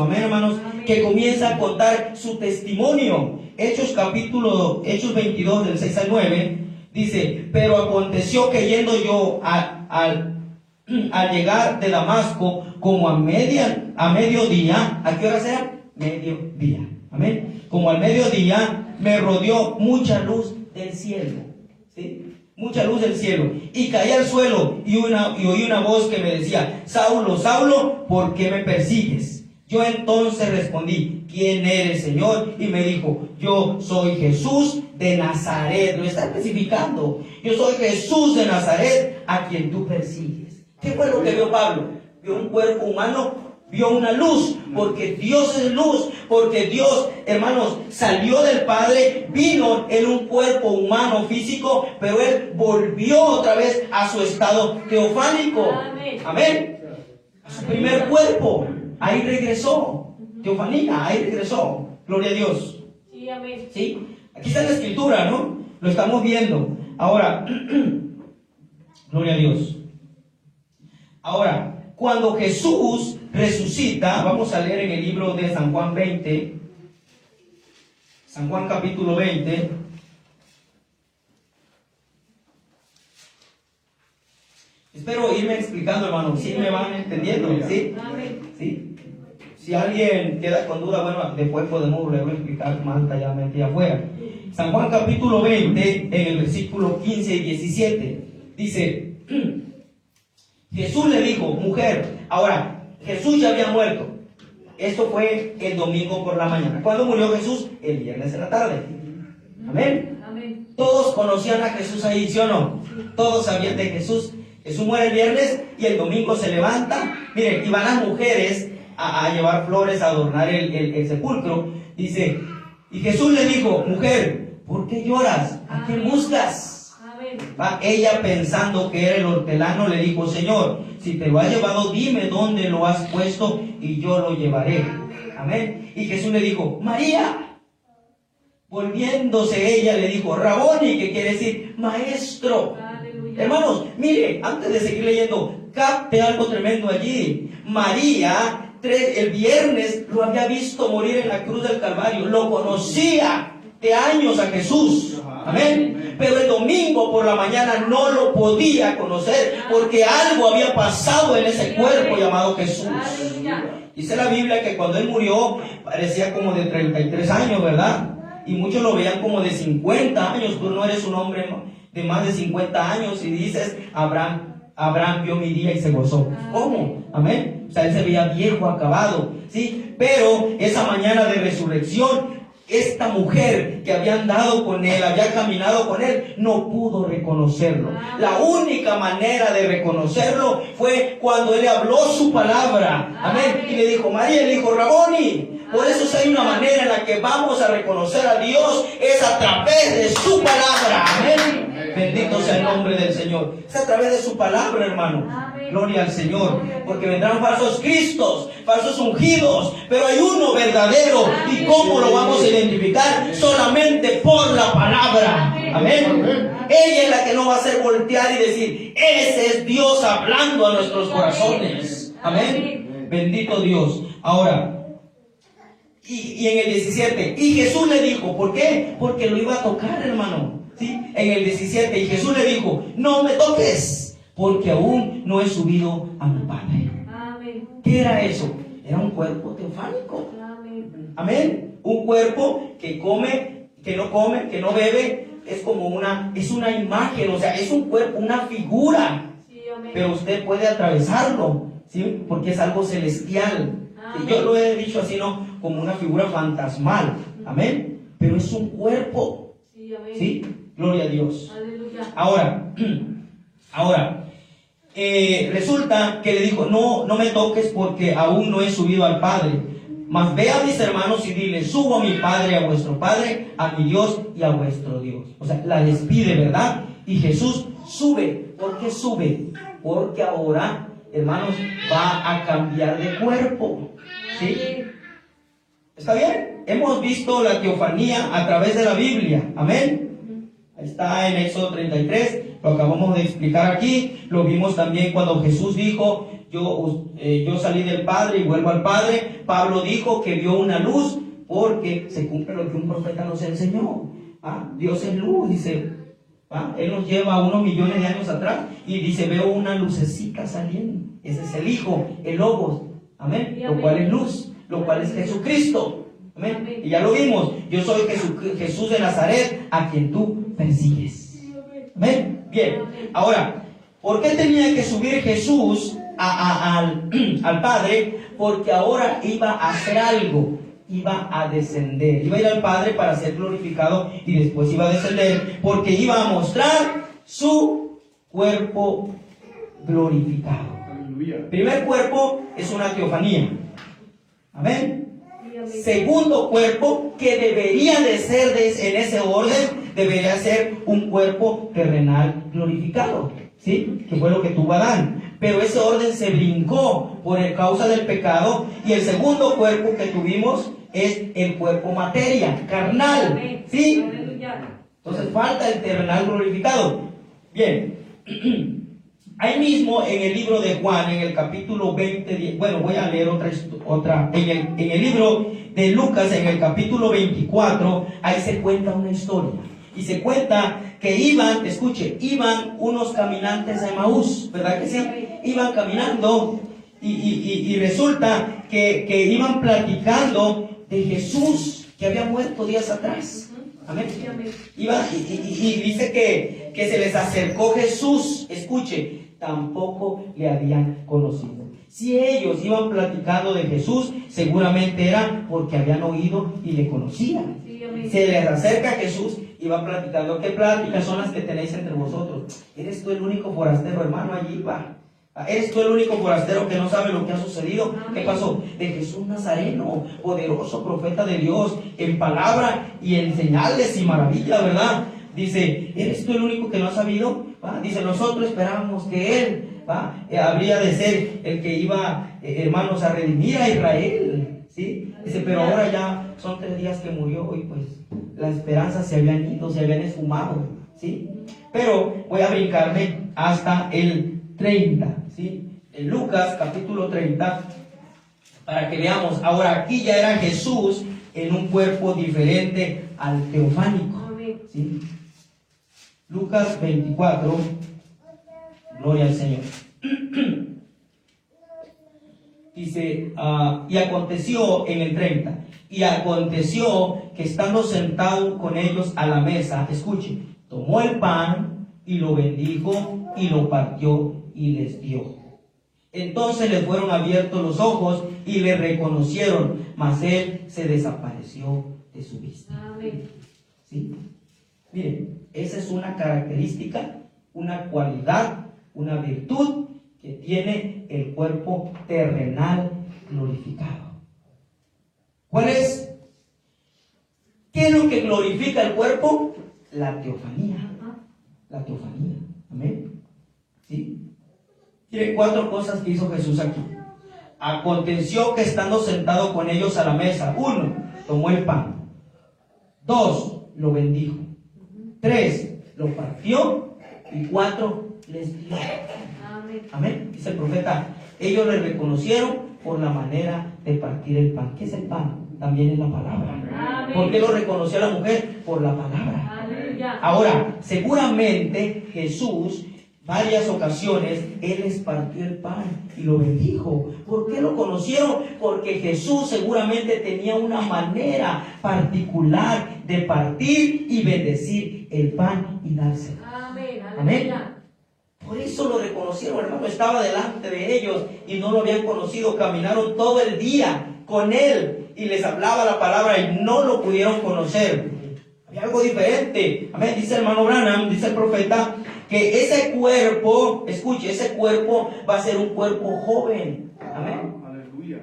Speaker 1: amén, hermanos, que comienza a contar su testimonio. Hechos 22, del 6 al 9, dice, pero aconteció que yendo yo al llegar de Damasco, como a mediodía, ¿a qué hora era? Mediodía, amén. Como al mediodía, me rodeó mucha luz del cielo, ¿sí? Mucha luz del cielo, y caí al suelo y oí una voz que me decía, Saulo, Saulo, ¿por qué me persigues? Yo entonces respondí, ¿quién eres, Señor? Y me dijo, yo soy Jesús de Nazaret. Lo está especificando. Yo soy Jesús de Nazaret, a quien tú persigues. ¿Qué fue lo que vio Pablo? Vio un cuerpo humano, vio una luz, porque Dios es luz, porque Dios, hermanos, salió del Padre, vino en un cuerpo humano físico, pero Él volvió otra vez a su estado teofánico. Amén. A su primer cuerpo. Ahí regresó. Teofanía, ahí regresó. Gloria a Dios.
Speaker 3: Sí, amén.
Speaker 1: ¿Sí? Aquí está en la escritura, ¿no? Lo estamos viendo. Ahora, gloria a Dios. Ahora, cuando Jesús resucita, vamos a leer en el libro de San Juan 20, San Juan capítulo 20. Espero irme explicando, hermano. ¿Sí me van entendiendo? ¿Sí? ¿Sí? Si alguien queda con duda, bueno, después podemos luego explicar más detalladamente afuera. San Juan capítulo 20, en el versículo 15 y 17, dice, Jesús le dijo, mujer, ahora, Jesús ya había muerto. Esto fue el domingo por la mañana. ¿Cuándo murió Jesús? El viernes en la tarde. Amén.
Speaker 3: Amén.
Speaker 1: Todos conocían a Jesús ahí, ¿sí o no? Todos sabían de Jesús. Jesús muere el viernes y el domingo se levanta. Miren, y van las mujeres a llevar flores, a adornar el sepulcro. Dice, y Jesús le dijo, mujer, ¿por qué lloras? ¿A quién buscas? Va, ella, pensando que era el hortelano, le dijo, Señor, si te lo has llevado, dime dónde lo has puesto y yo lo llevaré. Amén. Y Jesús le dijo, María. Volviéndose ella le dijo, Raboni, que quiere decir maestro. Hermanos, mire, antes de seguir leyendo, capte algo tremendo allí. María, el viernes lo había visto morir en la cruz del Calvario, lo conocía de años a Jesús. Amén. Pero el domingo por la mañana no lo podía conocer, porque algo había pasado en ese cuerpo llamado Jesús. Dice la Biblia que cuando él murió parecía como de 33 años, ¿verdad? Y muchos lo veían como de 50 años. Tú no eres un hombre de más de 50 años y dices, Abraham vio mi día y se gozó. ¿Cómo? Amén. O sea, él se veía viejo, acabado, ¿sí? Pero esa mañana de resurrección, esta mujer que había andado con él, había caminado con él, no pudo reconocerlo. La única manera de reconocerlo fue cuando él le habló su palabra. Amén. Y le dijo, María, le dijo, Raboni. Por eso si hay una manera en la que vamos a reconocer a Dios, es a través de su palabra. Amén. Bendito sea el nombre del Señor. Es a través de su palabra, hermano. Gloria al Señor. Porque vendrán falsos cristos, falsos ungidos, pero hay uno verdadero. ¿Y cómo lo vamos a identificar? Solamente por la palabra. Amén. Ella es la que nos va a hacer voltear y decir: ese es Dios hablando a nuestros corazones. Amén. Bendito Dios. Ahora, y en el 17, y Jesús le dijo, ¿por qué? Porque lo iba a tocar, hermano. ¿Sí? En el 17, y Jesús le dijo: no me toques, porque aún no he subido a mi Padre.
Speaker 3: Amén.
Speaker 1: ¿Qué era eso? Era un cuerpo teofánico.
Speaker 3: Amén.
Speaker 1: Amén. Un cuerpo que come, que no bebe. Es como es una imagen, o sea, es un cuerpo, una figura.
Speaker 3: Sí, amén.
Speaker 1: Pero usted puede atravesarlo, ¿sí? Porque es algo celestial.
Speaker 3: Amén.
Speaker 1: Yo lo he dicho así, ¿no? Como una figura fantasmal. Amén. Pero es un cuerpo.
Speaker 3: Sí, amén.
Speaker 1: ¿Sí? Gloria a Dios.
Speaker 3: Aleluya.
Speaker 1: Ahora, resulta que le dijo: no me toques, porque aún no he subido al Padre. Mas ve a mis hermanos y dile: subo a mi Padre, a vuestro Padre, a mi Dios y a vuestro Dios. O sea, la despide, ¿verdad? Y Jesús sube. ¿Por qué sube? Porque ahora, hermanos, va a cambiar de cuerpo. ¿Sí? ¿Está bien? Hemos visto la teofanía a través de la Biblia. Amén. Está en Éxodo 33, lo acabamos de explicar aquí. Lo vimos también cuando Jesús dijo: yo salí del Padre y vuelvo al Padre. Pablo dijo que vio una luz, porque se cumple lo que un profeta nos enseñó. Dios es luz, dice. Él nos lleva a unos millones de años atrás y dice: veo una lucecita saliendo. Ese es el Hijo, el Logos. Amén. Lo cual es luz, lo cual es Jesucristo. Amén. Y ya lo vimos: yo soy Jesús de Nazaret, a quien tú persigues. Amén. Bien. Ahora, ¿por qué tenía que subir Jesús al Padre? Porque ahora iba a hacer algo. Iba a descender. Iba a ir al Padre para ser glorificado y después iba a descender, porque iba a mostrar su cuerpo glorificado.
Speaker 2: Aleluya.
Speaker 1: Primer cuerpo es una teofanía. Amén.
Speaker 3: Sí, amén.
Speaker 1: Segundo cuerpo, que debería de ser en ese orden, debería ser un cuerpo terrenal glorificado, ¿sí? Que fue lo que tuvo Adán. Pero ese orden se brincó por causa del pecado, y el segundo cuerpo que tuvimos es el cuerpo materia, carnal,
Speaker 3: Amén.
Speaker 1: ¿sí?
Speaker 3: Aleluya.
Speaker 1: Entonces falta el terrenal glorificado. Bien. Ahí mismo en el libro de Juan, en el capítulo 20, bueno, voy a leer otra en el libro de Lucas, en el capítulo 24, ahí se cuenta una historia. Y se cuenta que iban unos caminantes de Emaús, ¿verdad que sí? Iban caminando y resulta que iban platicando de Jesús, que había muerto días atrás. Amén.
Speaker 3: Sí, amén.
Speaker 1: Y dice que se les acercó Jesús. Escuche, tampoco le habían conocido. Si ellos iban platicando de Jesús, seguramente era porque habían oído y le conocían.
Speaker 3: Sí, amén.
Speaker 1: Se les acerca Jesús y va platicando. ¿Qué pláticas son las que tenéis entre vosotros? ¿Eres tú el único forastero, hermano? Allí va. ¿Eres tú el único forastero que no sabe lo que ha sucedido? ¿Qué pasó? De Jesús Nazareno, poderoso profeta de Dios, en palabra y en señales y maravillas, ¿verdad? Dice: ¿eres tú el único que no ha sabido? Dice: nosotros esperábamos que Él habría de ser el que iba, hermanos, a redimir a Israel, ¿sí? Dice: pero ahora ya son 3 días que murió, y pues las esperanzas se habían ido, se habían esfumado, ¿sí? Pero voy a brincarme hasta el 30, ¿sí? En Lucas capítulo 30, para que veamos. Ahora, aquí ya era Jesús en un cuerpo diferente al teofánico,
Speaker 3: Amén.
Speaker 1: ¿sí? Lucas 24, gloria al Señor. Dice, y aconteció en el 30, y aconteció que estando sentado con ellos a la mesa, escuche, tomó el pan y lo bendijo y lo partió y les dio. Entonces le fueron abiertos los ojos y le reconocieron, mas él se desapareció de su vista.
Speaker 3: Amén.
Speaker 1: ¿Sí? Miren, esa es una característica, una cualidad, una virtud que tiene el cuerpo terrenal glorificado. ¿Cuál es? ¿Qué es lo que glorifica el cuerpo? La teofanía. La teofanía. Amén. ¿Sí? Tiene 4 cosas que hizo Jesús aquí. Aconteció que estando sentado con ellos a la mesa, 1, tomó el pan. 2, lo bendijo. 3, lo partió. Y 4, les dio.
Speaker 3: Amén.
Speaker 1: Amén. Dice el profeta, ellos le reconocieron por la manera de partir el pan. ¿Qué es el pan? También es la palabra.
Speaker 3: Amén.
Speaker 1: ¿Por qué lo reconoció la mujer? Por la palabra.
Speaker 3: Aleluya.
Speaker 1: Ahora, seguramente Jesús, varias ocasiones, Él les partió el pan y lo bendijo. ¿Por qué lo conocieron? Porque Jesús seguramente tenía una manera particular de partir y bendecir el pan y dárselo.
Speaker 3: Amén.
Speaker 1: Amén.
Speaker 3: Aleluya.
Speaker 1: Por eso lo reconocieron, hermano. Estaba delante de ellos y no lo habían conocido. Caminaron todo el día con Él y les hablaba la palabra y no lo pudieron conocer. Había algo diferente. Amén. Dice el hermano Branham, dice el profeta, que ese cuerpo, escuche, ese cuerpo va a ser un cuerpo joven. Amén.
Speaker 2: Aleluya.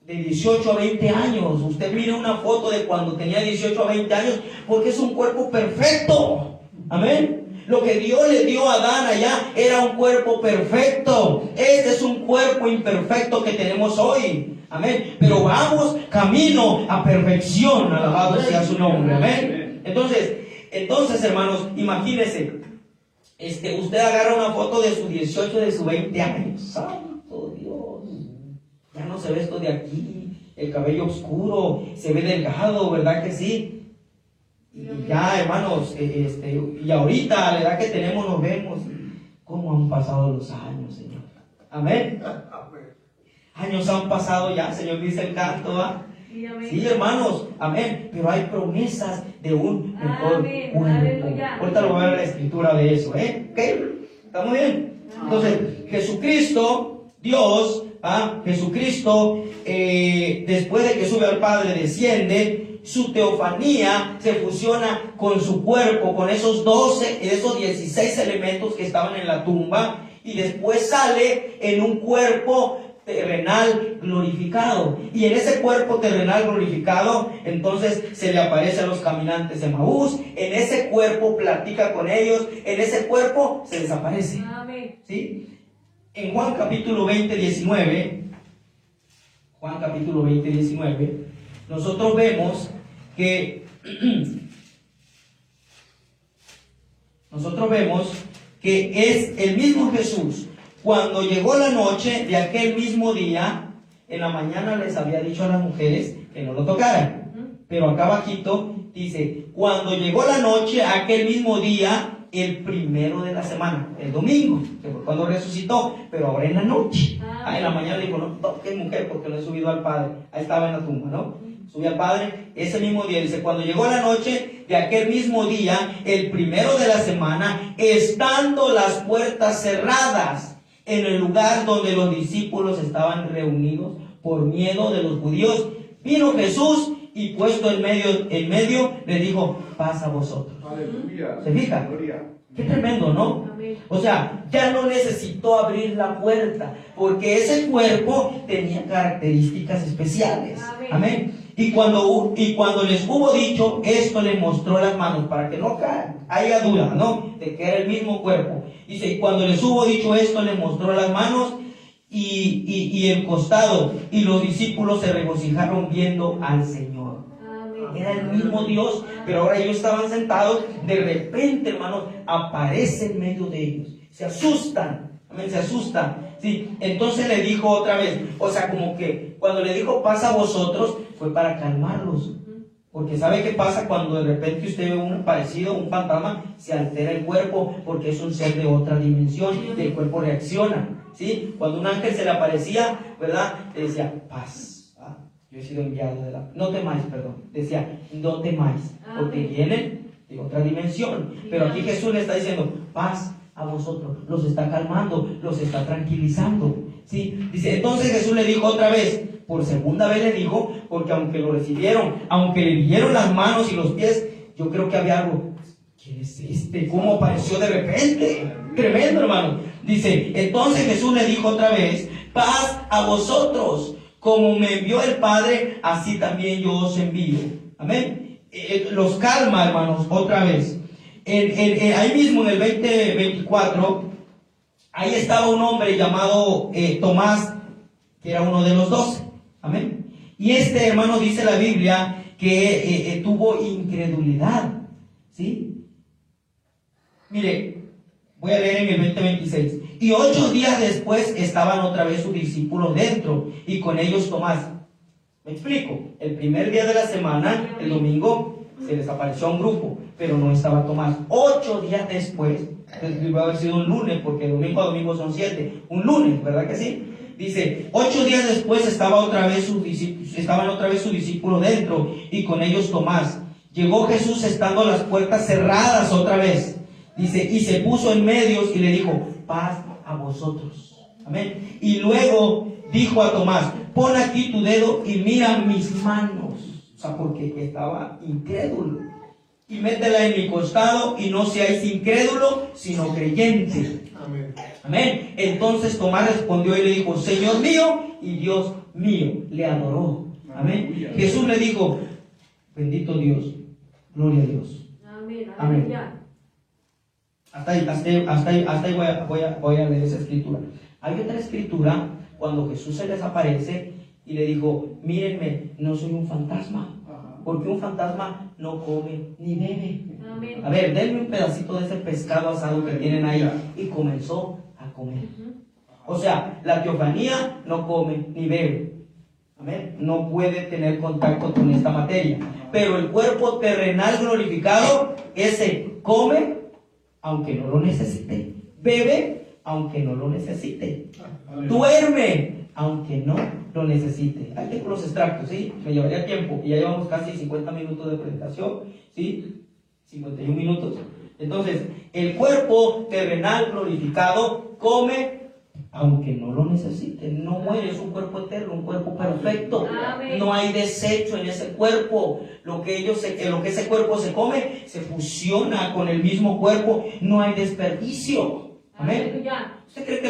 Speaker 1: De 18 a 20 años. Usted mire una foto de cuando tenía 18 a 20 años, porque es un cuerpo perfecto. Amén. Lo que Dios le dio a Adán allá era un cuerpo perfecto. Este es un cuerpo imperfecto que tenemos hoy. Amén. Pero vamos camino a perfección. Alabado sea su nombre. Amén. Entonces, hermanos, imagínense. Usted agarra una foto de sus 18, de sus 20 años. Santo Dios. Ya no se ve esto de aquí. El cabello oscuro. Se ve delgado, ¿verdad que sí? Y ya, hermanos, y ahorita, a la edad que tenemos, nos vemos. ¿Cómo han pasado los años, Señor? Amén. Años han pasado ya, Señor, dice el canto, ¿va? Sí, hermanos, amén. Pero hay promesas de un mejor
Speaker 3: Amén.
Speaker 1: cuerpo.
Speaker 3: Aleluya.
Speaker 1: Ahorita lo voy a ver la escritura de eso, ¿eh? ¿Ok? ¿Estamos bien? Entonces, Jesucristo, Dios, Jesucristo, después de que sube al Padre, desciende. Su teofanía se fusiona con su cuerpo, con esos 16 elementos que estaban en la tumba, y después sale en un cuerpo terrenal glorificado. Y en ese cuerpo terrenal glorificado, entonces se le aparece a los caminantes de Maús, en ese cuerpo platica con ellos, en ese cuerpo se desaparece.
Speaker 3: Amén.
Speaker 1: ¿Sí? En Juan capítulo 20, 19, nosotros vemos que es el mismo Jesús. Cuando llegó la noche de aquel mismo día, en la mañana les había dicho a las mujeres que no lo tocaran. Pero acá abajito dice, cuando llegó la noche, aquel mismo día, el primero de la semana, el domingo, que fue cuando resucitó, pero ahora en la noche. En la mañana dijo, no toques, mujer, porque no he subido al Padre. Ahí estaba en la tumba, ¿no? Subió al Padre ese mismo día. Dice, cuando llegó la noche de aquel mismo día, el primero de la semana, estando las puertas cerradas en el lugar donde los discípulos estaban reunidos por miedo de los judíos, vino Jesús y puesto en medio le dijo, paz a vosotros.
Speaker 2: Aleluya.
Speaker 1: ¿Se fija?
Speaker 2: Gloria.
Speaker 1: Qué tremendo, ¿no?
Speaker 3: Amén.
Speaker 1: O sea, ya no necesitó abrir la puerta, porque ese cuerpo tenía características especiales.
Speaker 3: Amén.
Speaker 1: Amén. Y cuando les hubo dicho esto, le mostró las manos, para que no haya duda, ¿no? De que era el mismo cuerpo. Dice, y cuando les hubo dicho esto, le mostró las manos y el costado, y los discípulos se regocijaron viendo al Señor.
Speaker 3: Amén.
Speaker 1: Era el mismo Dios, pero ahora ellos estaban sentados. De repente, hermanos, aparece en medio de ellos. Se asustan. Amén, se asustan. Sí, entonces le dijo otra vez, o sea, como que cuando le dijo pasa a vosotros, fue para calmarlos. Porque ¿sabe qué pasa cuando de repente usted ve un parecido, un fantasma? Se altera el cuerpo, porque es un ser de otra dimensión y el cuerpo reacciona. ¿Sí? Cuando un ángel se le aparecía, ¿verdad? Le decía, paz. Yo he sido enviado de la... No temáis, perdón. Decía, no temáis, porque vienen de otra dimensión. Pero aquí Jesús le está diciendo, paz a vosotros. Los está calmando, los está tranquilizando. ¿Sí? Dice, entonces Jesús le dijo otra vez, por segunda vez le dijo, porque aunque lo recibieron, aunque le vieron las manos y los pies, yo creo que había algo. ¿Quién es este? ¿Cómo apareció de repente? Tremendo, hermano. Dice, entonces Jesús le dijo otra vez, paz a vosotros. Como me envió el Padre, así también yo os envío. Amén. Los calma, hermanos, otra vez. Ahí mismo en el 20:24, ahí estaba un hombre llamado Tomás, que era uno de los 12. Amén. Y este hermano dice la Biblia que tuvo incredulidad. ¿Sí? Mire, voy a leer en el 20:26. Y 8 días después estaban otra vez sus discípulos dentro, y con ellos Tomás. Me explico. El primer día de la semana, el domingo, se les apareció a un grupo, pero no estaba Tomás. 8 días después, debe haber sido un lunes, porque domingo a domingo son 7. Un lunes, ¿verdad que sí? Dice, 8 días después estaban otra vez sus discípulos dentro, y con ellos Tomás. Llegó Jesús estando las puertas cerradas otra vez. Dice, y se puso en medio y le dijo, paz a vosotros. Amén. Y luego dijo a Tomás, pon aquí tu dedo y mira mis manos. O sea, porque estaba incrédulo. Y métela en mi costado y no seáis incrédulo, sino creyente.
Speaker 2: Amén.
Speaker 1: Amén. Entonces Tomás respondió y le dijo, Señor mío y Dios mío. Le adoró. Amén. Jesús le dijo, bendito Dios, gloria a Dios.
Speaker 3: Amén.
Speaker 1: Amén.
Speaker 3: Aleluya.
Speaker 1: Hasta ahí voy a leer esa escritura. Hay otra escritura cuando Jesús se les aparece y le dijo, mírenme, no soy un fantasma. Porque un fantasma no come ni bebe.
Speaker 3: Amén.
Speaker 1: A ver, denme un pedacito de ese pescado asado que tienen ahí. Y comenzó a comer. O sea, la teofanía no come ni bebe. Amén. No puede tener contacto con esta materia. Pero el cuerpo terrenal glorificado, ese come aunque no lo necesite. Bebe aunque no lo necesite. Duerme aunque no lo necesite. Ahí tengo los extractos, ¿sí? Me llevaría tiempo. Y ya llevamos casi 50 minutos de presentación, ¿sí? 51 minutos. Entonces, el cuerpo terrenal glorificado come aunque no lo necesite. No muere, es un cuerpo eterno, un cuerpo perfecto.
Speaker 3: Amén.
Speaker 1: No hay desecho en ese cuerpo. Lo que ese cuerpo se come se fusiona con el mismo cuerpo. No hay desperdicio. Amén.
Speaker 3: Aleluya.
Speaker 1: ¿Usted cree que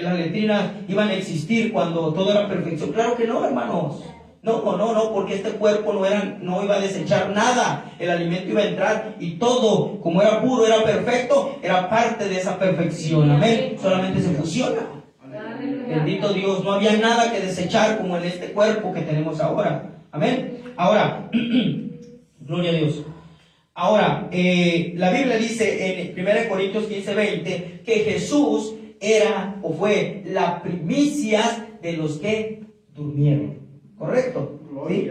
Speaker 1: las letrinas iban a existir cuando todo era perfección? Claro que no, hermanos. No, porque este cuerpo no iba a desechar nada. El alimento iba a entrar y todo, como era puro, era perfecto, era parte de esa perfección. Amén. Solamente se fusiona.
Speaker 3: Aleluya.
Speaker 1: Bendito Dios, no había nada que desechar como en este cuerpo que tenemos ahora. Amén. Ahora, gloria a Dios. Ahora, la Biblia dice en 1 Corintios 15:20 que Jesús era o fue la primicia de los que durmieron. ¿Correcto? ¿Sí?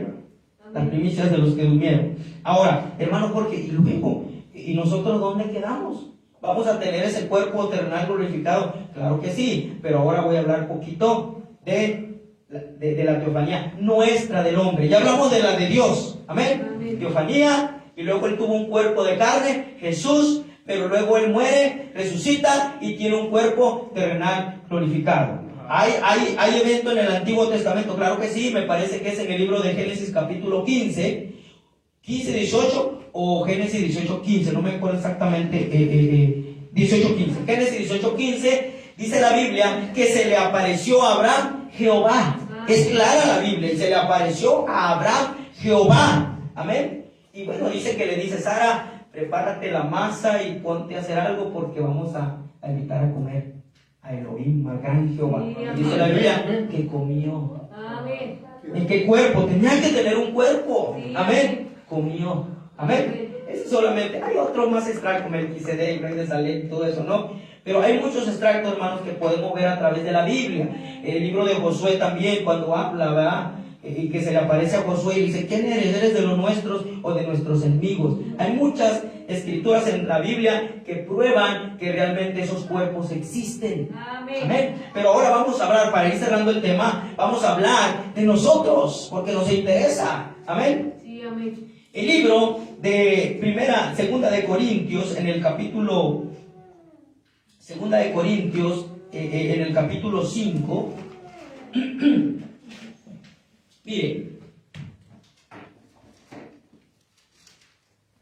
Speaker 1: Las primicias de los que durmieron. Ahora, hermano Jorge, y luego, ¿y nosotros dónde quedamos? ¿Vamos a tener ese cuerpo terrenal glorificado? Claro que sí, pero ahora voy a hablar un poquito de la teofanía nuestra del hombre. Ya hablamos de la de Dios. Amén.
Speaker 3: Amén.
Speaker 1: Teofanía, y luego él tuvo un cuerpo de carne, Jesús, pero luego él muere, resucita y tiene un cuerpo terrenal glorificado. ¿Hay evento en el Antiguo Testamento? Claro que sí, me parece que es en el libro de Génesis capítulo 15, 18 o Génesis 18, 15, no me acuerdo exactamente, 18, 15. Génesis 18, 15 dice la Biblia que se le apareció a Abraham Jehová. Es clara la Biblia, y se le apareció a Abraham Jehová. Amén. Y bueno, dice que le dice, Sara, prepárate la masa y ponte a hacer algo porque vamos a invitar a comer a Elohim, al gran Jehová. Y dice la Biblia que comió.
Speaker 3: Amén.
Speaker 1: ¿En qué cuerpo? Tenía que tener un cuerpo.
Speaker 3: Sí.
Speaker 1: Amén. Comió. Amén. Es solamente, hay otros más extractos, Melquisedec, rey de Salem, todo eso, ¿no? Pero hay muchos extractos, hermanos, que podemos ver a través de la Biblia. El libro de Josué también, cuando habla, ¿verdad? Y que se le aparece a Josué y dice, ¿quién eres? ¿Eres de los nuestros o de nuestros enemigos? Hay muchas escrituras en la Biblia que prueban que realmente esos cuerpos existen.
Speaker 3: Amén.
Speaker 1: Amén. Pero ahora vamos a hablar, para ir cerrando el tema, vamos a hablar de nosotros, porque nos interesa. Amén.
Speaker 3: Sí, amén.
Speaker 1: El libro de segunda de Corintios, en el capítulo, segunda de Corintios, en el capítulo 5,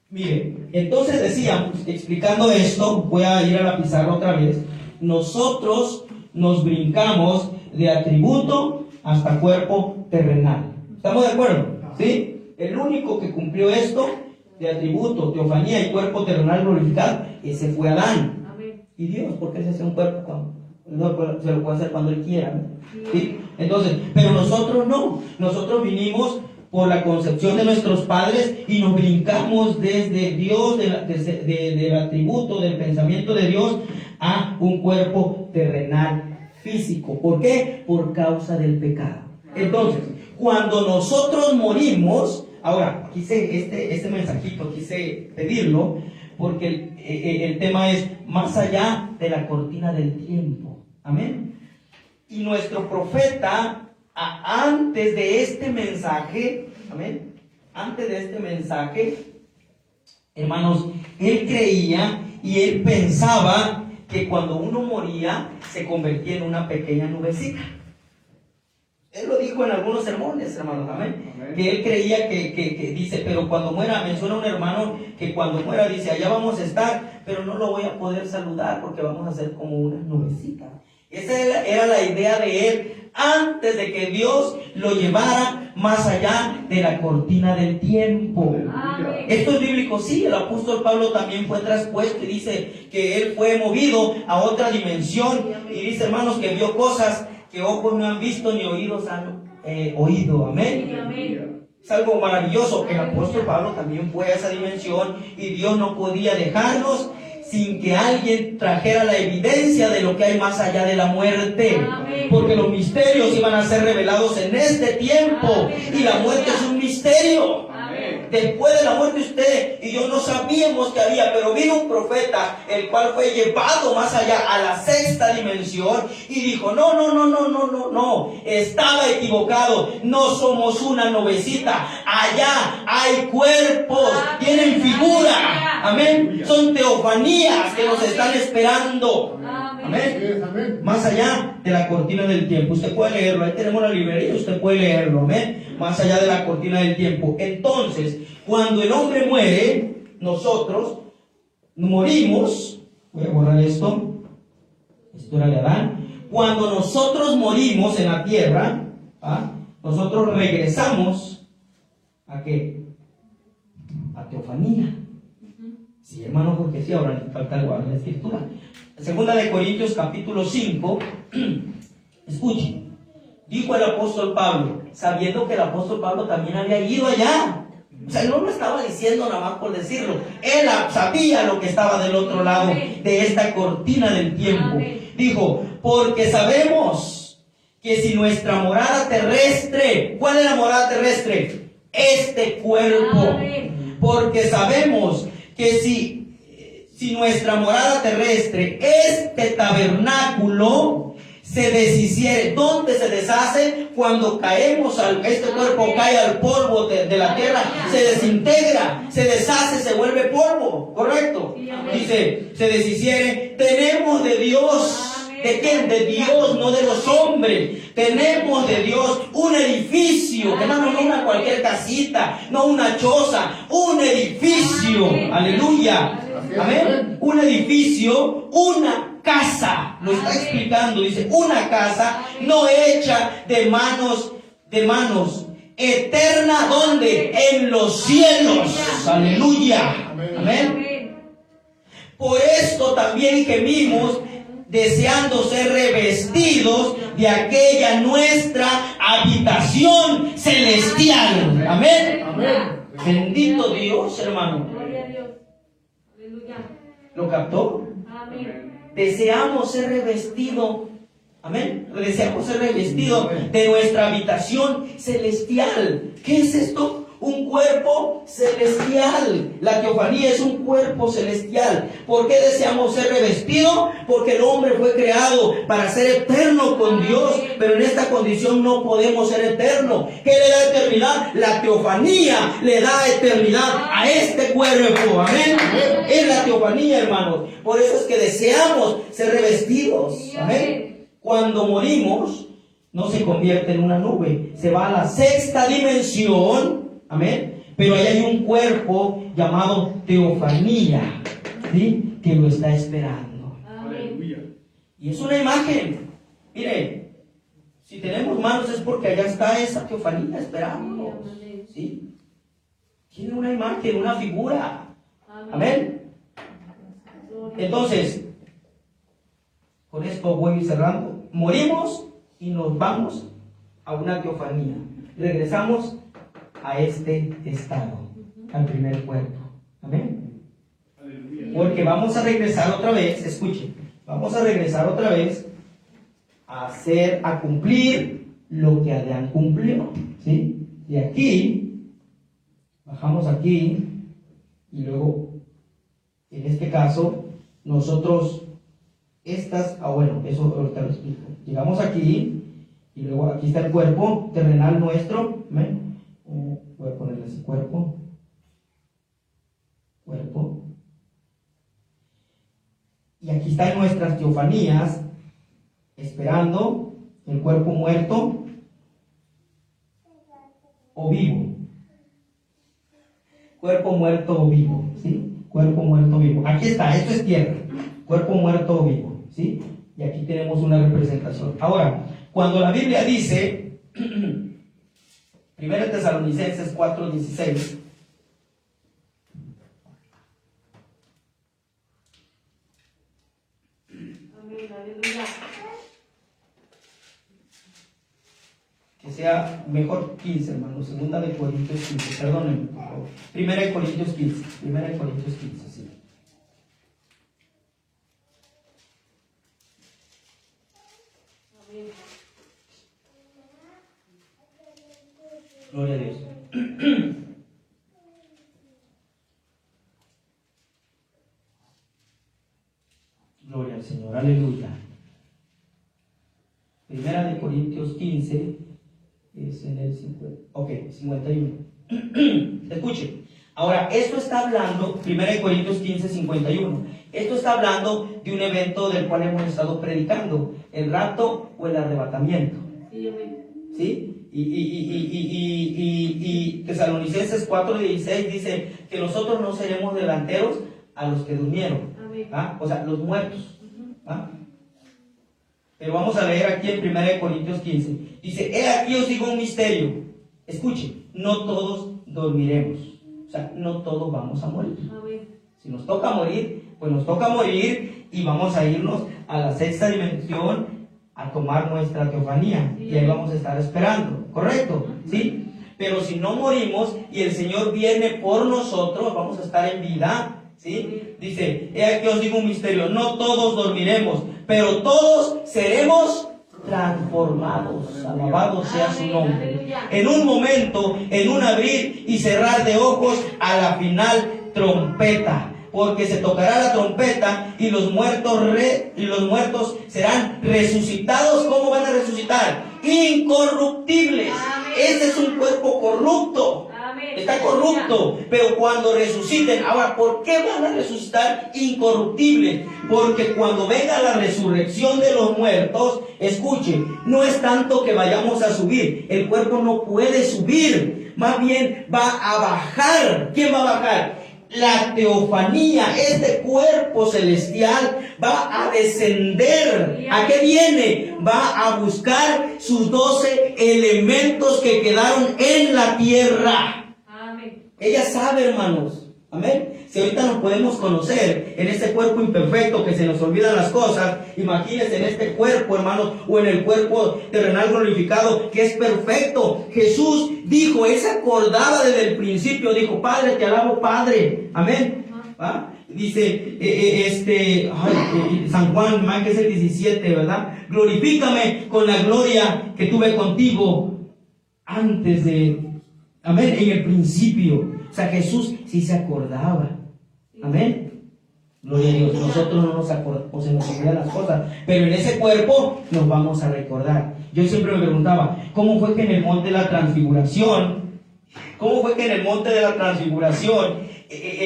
Speaker 1: Mire, entonces decíamos, explicando esto, voy a ir a la pizarra otra vez, nosotros nos brincamos de atributo hasta cuerpo terrenal. ¿Estamos de acuerdo? ¿Sí? El único que cumplió esto, de atributo, teofanía y cuerpo terrenal glorificado, ese fue Adán.
Speaker 3: Amén.
Speaker 1: Y Dios, porque Él se hace un cuerpo se lo puede hacer cuando Él quiera, ¿no? ¿Sí? Entonces, pero nosotros no. Nosotros vinimos por la concepción de nuestros padres y nos brincamos desde Dios, del atributo, del pensamiento de Dios, a un cuerpo terrenal físico. ¿Por qué? Por causa del pecado. Entonces, cuando nosotros morimos, ahora, quise este mensajito, quise pedirlo, porque el tema es más allá de la cortina del tiempo. Amén. Y nuestro profeta, antes de este mensaje, amén, antes de este mensaje, hermanos, él creía y él pensaba que cuando uno moría se convertía en una pequeña nubecita. Él lo dijo en algunos sermones, hermanos, amén. Que él creía que dice, pero cuando muera, menciona un hermano que cuando muera dice, allá vamos a estar, pero no lo voy a poder saludar porque vamos a ser como una nubecita. Esa era la idea de él antes de que Dios lo llevara más allá de la cortina del tiempo.
Speaker 3: Amén.
Speaker 1: Esto es bíblico, sí. El apóstol Pablo también fue traspuesto y dice que él fue movido a otra dimensión. Y dice, hermanos, que vio cosas que ojos no han visto ni oídos han oído. Amén.
Speaker 3: Amén.
Speaker 1: Es algo maravilloso. El apóstol Pablo también fue a esa dimensión y Dios no podía dejarnos sin que alguien trajera la evidencia de lo que hay más allá de la muerte.
Speaker 3: Amén.
Speaker 1: Porque los misterios iban a ser revelados en este tiempo.
Speaker 3: Amén.
Speaker 1: Y la muerte es un misterio.
Speaker 3: Amén.
Speaker 1: Después de la muerte usted y yo no sabíamos que había, pero vino un profeta, el cual fue llevado más allá a la sexta dimensión y dijo, no, estaba equivocado, no somos una nubecita, allá hay cuerpos, tienen figura, amén, son teofanías que nos están esperando. Amén. Más allá de la cortina del tiempo. Usted puede leerlo. Ahí tenemos la librería. Usted puede leerlo. Amén. Más allá de la cortina del tiempo. Entonces, cuando el hombre muere, nosotros morimos. Voy a borrar esto. Esto era de Adán. Cuando nosotros morimos en la tierra, nosotros regresamos ¿a qué? A teofanía. Sí, hermano, porque sí, ahora le falta algo a la escritura. Segunda de Corintios capítulo 5, escuchen, dijo el apóstol Pablo, sabiendo que el apóstol Pablo también había ido allá. O sea, no lo estaba diciendo nada más por decirlo. Él sabía lo que estaba del otro lado de esta cortina del tiempo. Dijo, porque sabemos que si nuestra morada terrestre, ¿cuál es la morada terrestre? Este cuerpo. Porque sabemos que si nuestra morada terrestre, este tabernáculo, se deshiciere, ¿dónde se deshace? Cuando caemos, este cuerpo cae al polvo de la tierra, se desintegra, se deshace, se vuelve polvo, ¿correcto? Dice, se deshiciere, tenemos de Dios. ¿De quién? De Dios, no de los hombres. Tenemos de Dios un edificio, hermano, no una cualquier casita, no una choza, un edificio. Aleluya. Amén. Un edificio, una casa. Lo está explicando. Dice, una casa no hecha de manos, eterna, ¿dónde? En los cielos. Aleluya. Amén. Por esto también gemimos, deseando ser revestidos de aquella nuestra habitación celestial. Amén. Bendito Dios, hermano.
Speaker 3: Gloria a Dios. Aleluya.
Speaker 1: ¿Lo captó?
Speaker 3: Amén.
Speaker 1: Deseamos ser revestidos. Amén. Deseamos ser revestidos de nuestra habitación celestial. ¿Qué es esto? Un cuerpo celestial. La teofanía es un cuerpo celestial. ¿Por qué deseamos ser revestidos? Porque el hombre fue creado para ser eterno con Dios, pero en esta condición no podemos ser eternos. ¿Qué le da eternidad? La teofanía le da eternidad a este cuerpo. Amén. Es la teofanía, hermanos. Por eso es que deseamos ser revestidos. Amén. Cuando morimos, no se convierte en una nube, se va a la sexta dimensión. Amén. Pero ahí hay un cuerpo llamado teofanía, ¿sí? Que lo está esperando.
Speaker 3: Amén.
Speaker 1: Y es una imagen. Mire, si tenemos manos es porque allá está esa teofanía esperando, ¿sí? Tiene una imagen, una figura. Amén. Entonces, Con esto voy a ir cerrando. Morimos y nos vamos a una teofanía. Regresamos a este estado, al primer cuerpo. Amén. Porque vamos a regresar otra vez, escuchen, vamos a regresar otra vez a cumplir lo que Adán cumplió, ¿sí? De aquí, bajamos aquí, y luego, en este caso, nosotros, bueno, eso ahorita lo explico. Llegamos aquí, y luego aquí está el cuerpo terrenal nuestro, ¿ven? Voy a ponerle ese cuerpo. Y aquí están nuestras teofanías, esperando el cuerpo muerto o vivo. Cuerpo muerto o vivo, ¿sí? Cuerpo muerto o vivo. Aquí está, esto es tierra. Cuerpo muerto o vivo, ¿sí? Y aquí tenemos una representación. Ahora, cuando la Biblia dice, 1 Tesalonicenses 4:16,
Speaker 3: Aleluya.
Speaker 1: que sea mejor 15, hermanos, 2 de Corintios 15, perdónenme, por favor. 1 de Corintios 15, sí.
Speaker 3: Amén.
Speaker 1: Gloria a Dios. Gloria al Señor, aleluya. 1 de Corintios 15 es en el 51. Escuchen, ahora esto está hablando, 1 de Corintios 15, 51. Esto está hablando de un evento del cual hemos estado predicando, el rapto o el arrebatamiento.
Speaker 3: Sí, amén.
Speaker 1: ¿Sí? Y Tesalonicenses 4:16 dice que nosotros no seremos delanteros a los que durmieron.
Speaker 3: Amén.
Speaker 1: ¿Ah? O sea, los muertos. ¿Ah? Pero vamos a leer aquí en 1 Corintios 15. Dice, he aquí os digo un misterio. Escuchen, no todos dormiremos. O sea, no todos vamos a morir.
Speaker 3: Amén.
Speaker 1: Si nos toca morir, pues nos toca morir y vamos a irnos a la sexta dimensión a tomar nuestra teofanía. Y ahí vamos a estar esperando. ¿Correcto? ¿Sí? Pero si no morimos y el Señor viene por nosotros, vamos a estar en vida. ¿Sí? Dice, he aquí os digo un misterio, no todos dormiremos, pero todos seremos transformados. Alabado sea su nombre. En un momento, en un abrir y cerrar de ojos, a la final trompeta. Porque se tocará la trompeta y los muertos serán resucitados. ¿Cómo van a resucitar? Incorruptibles. Este es un cuerpo corrupto. Está corrupto, pero cuando resuciten, ahora, ¿por qué van a resucitar incorruptibles? Porque cuando venga la resurrección de los muertos, escuchen, no es tanto que vayamos a subir, el cuerpo no puede subir, más bien va a bajar. ¿Quién va a bajar? La teofanía, este cuerpo celestial va a descender. ¿A qué viene? Va a buscar sus 12 elementos que quedaron en la tierra.
Speaker 3: Amén.
Speaker 1: Ella sabe, hermanos. Amén. Si ahorita nos podemos conocer en este cuerpo imperfecto que se nos olvidan las cosas, imagínense en este cuerpo, hermanos, o en el cuerpo terrenal glorificado que es perfecto. Jesús dijo, él se acordaba desde el principio, dijo, Padre, te alabo, Padre. Amén. ¿Ah? Dice San Juan, más que es el 17, ¿verdad? Glorifícame con la gloria que tuve contigo antes de... Amén, en el principio. O sea, Jesús sí se acordaba. Amén. Gloria a Dios. Nosotros no nos acordamos, se nos olvidan las cosas, pero en ese cuerpo nos vamos a recordar. Yo siempre me preguntaba, ¿cómo fue que en el monte de la transfiguración,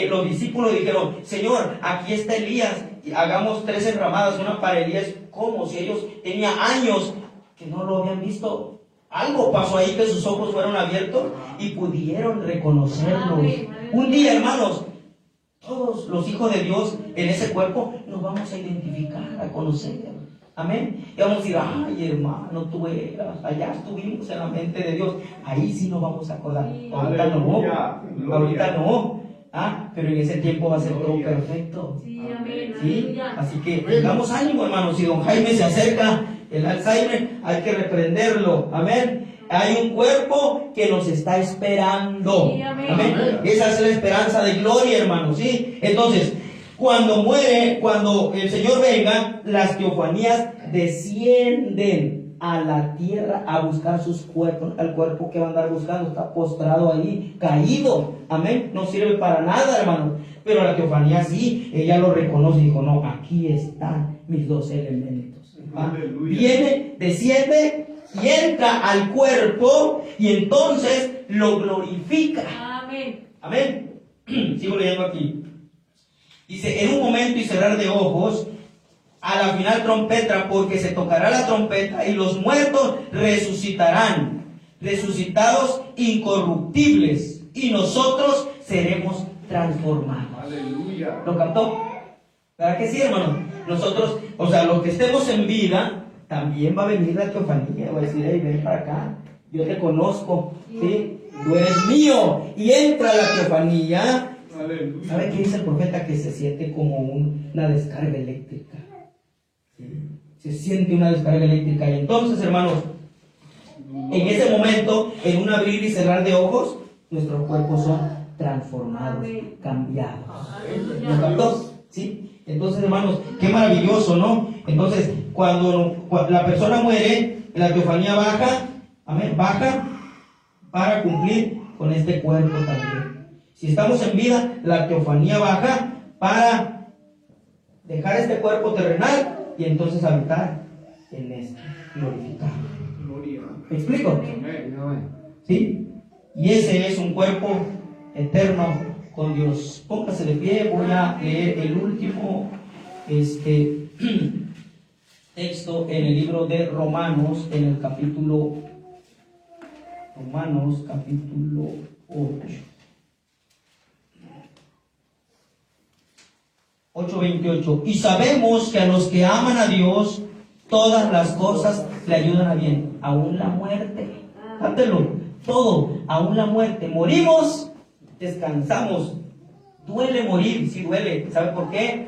Speaker 1: los discípulos dijeron, Señor, aquí está Elías, hagamos 3 enramadas, una para Elías? ¿Cómo? Si ellos tenían años que no lo habían visto. Algo pasó ahí que sus ojos fueron abiertos y pudieron reconocerlos. Un día, hermanos, todos los hijos de Dios en ese cuerpo nos vamos a identificar, a conocer. Amén. Y vamos a decir, ay, hermano, tú eras, allá estuvimos en la mente de Dios. Ahí sí nos vamos a acordar. Ahorita no. Pero en ese tiempo va a ser todo perfecto.
Speaker 3: Sí, amén.
Speaker 1: ¿Sí?
Speaker 3: Aleluya.
Speaker 1: Así que tengamos ánimo, hermanos. Si don Jaime se acerca el Alzheimer, hay que reprenderlo. Amén. Hay un cuerpo que nos está esperando.
Speaker 3: Sí, amén.
Speaker 1: Amén. Esa es la esperanza de gloria, hermanos. ¿Sí? Entonces, cuando muere, cuando el Señor venga, las teofanías descienden a la tierra a buscar sus cuerpos. Al cuerpo que va a andar buscando está postrado ahí, caído. Amén. No sirve para nada, hermanos. Pero la teofanía sí, ella lo reconoce y dijo: no, aquí están mis dos elementos. Viene, desciende y entra al cuerpo y entonces lo glorifica.
Speaker 3: Amén.
Speaker 1: Amén. Sigo leyendo aquí. Dice: en un momento y cerrar de ojos, a la final trompeta, porque se tocará la trompeta y los muertos resucitarán, resucitados incorruptibles, y nosotros seremos transformados.
Speaker 2: Aleluya.
Speaker 1: ¿Lo captó? ¿Verdad que sí, hermano? Nosotros, o sea, los que estemos en vida, también va a venir la teofanía. Va a decir: hey, ven para acá, yo te conozco, ¿sí? Tú eres mío. Y entra la teofanía.
Speaker 2: Aleluya.
Speaker 1: ¿Sabe qué dice el profeta? Que se siente como una descarga eléctrica. ¿Sí? Se siente una descarga eléctrica. Y entonces, hermanos, en ese momento, en un abrir y cerrar de ojos, nuestros cuerpos son transformados,
Speaker 3: Amén.
Speaker 1: cambiados. ¿Lo
Speaker 3: Aleluya.
Speaker 1: captó? ¿Sí? Entonces, hermanos, qué maravilloso, ¿no? Entonces, cuando la persona muere, la teofanía baja, amén, baja para cumplir con este cuerpo también. Si estamos en vida, la teofanía baja para dejar este cuerpo terrenal y entonces habitar en este glorificado.
Speaker 2: Gloria.
Speaker 1: ¿Me explico?
Speaker 2: Amén.
Speaker 1: ¿Sí? Y ese es un cuerpo eterno con Dios. Póngase de pie, voy a leer el último texto en el libro de Romanos, en el capítulo 8. 8:28. Y sabemos que a los que aman a Dios, todas las cosas le ayudan a bien, aún la muerte. Cántelo, todo, aún la muerte. Morimos, descansamos. Duele morir, sí duele. ¿Sabe por qué?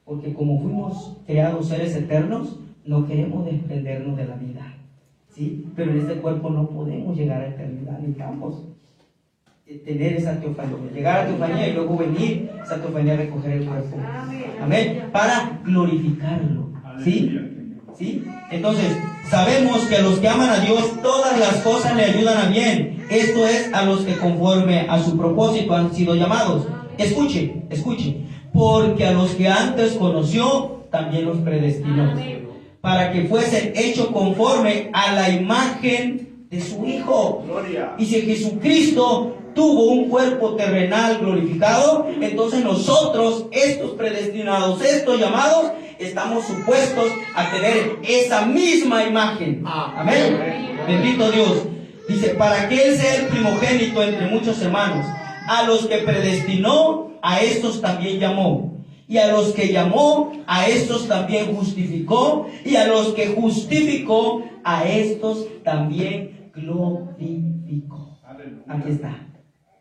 Speaker 1: Porque como fuimos creados seres eternos, no queremos desprendernos de la vida, ¿sí? Pero en este cuerpo no podemos llegar a la eternidad, necesitamos tener esa teofanía, llegar a teofanía y luego venir esa teofanía a recoger el cuerpo. Amén. Para glorificarlo, ¿sí? ¿Sí? Entonces, sabemos que a los que aman a Dios, todas las cosas le ayudan a bien. Esto es, a los que conforme a su propósito han sido llamados. Escuche, escuche. Porque a los que antes conoció, también los predestinó, para que fuesen hechos conforme a la imagen de su Hijo.
Speaker 2: Gloria.
Speaker 1: Y si Jesucristo tuvo un cuerpo terrenal glorificado, entonces nosotros, estos predestinados, estos llamados, estamos supuestos a tener esa misma imagen. Amén. Bendito Dios. Dice: para que Él sea el primogénito entre muchos hermanos. A los que predestinó, a estos también llamó. Y a los que llamó, a estos también justificó. Y a los que justificó, a estos también glorificó. Aquí está.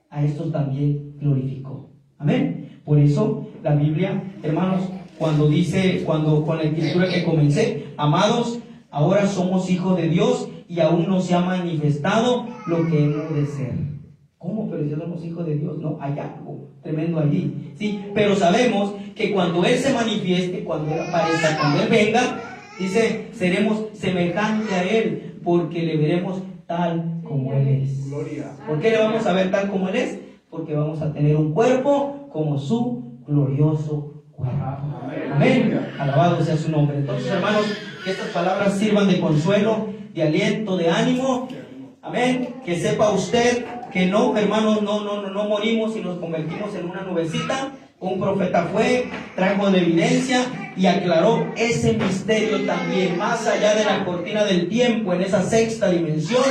Speaker 1: A estos también glorificó. Amén. Por eso la Biblia, hermanos, cuando dice, con la escritura que comencé: amados, ahora somos hijos de Dios y aún no se ha manifestado lo que hemos de ser. ¿Cómo? Pero si somos hijos de Dios, no, hay algo tremendo allí, ¿sí? Pero sabemos que cuando Él se manifieste, cuando Él aparezca, cuando Él venga, dice, seremos semejantes a Él, porque le veremos tal como Él es.
Speaker 2: Gloria.
Speaker 1: ¿Por qué le vamos a ver tal como Él es? Porque vamos a tener un cuerpo como su glorioso cuerpo. Amén. Alabado sea su nombre. Entonces, hermanos, que estas palabras sirvan de consuelo, de aliento, de ánimo. Amén. Que sepa usted que no, hermanos, no morimos y nos convertimos en una nubecita. Un profeta fue, trajo la evidencia y aclaró ese misterio también. Más allá de la cortina del tiempo, en esa sexta dimensión,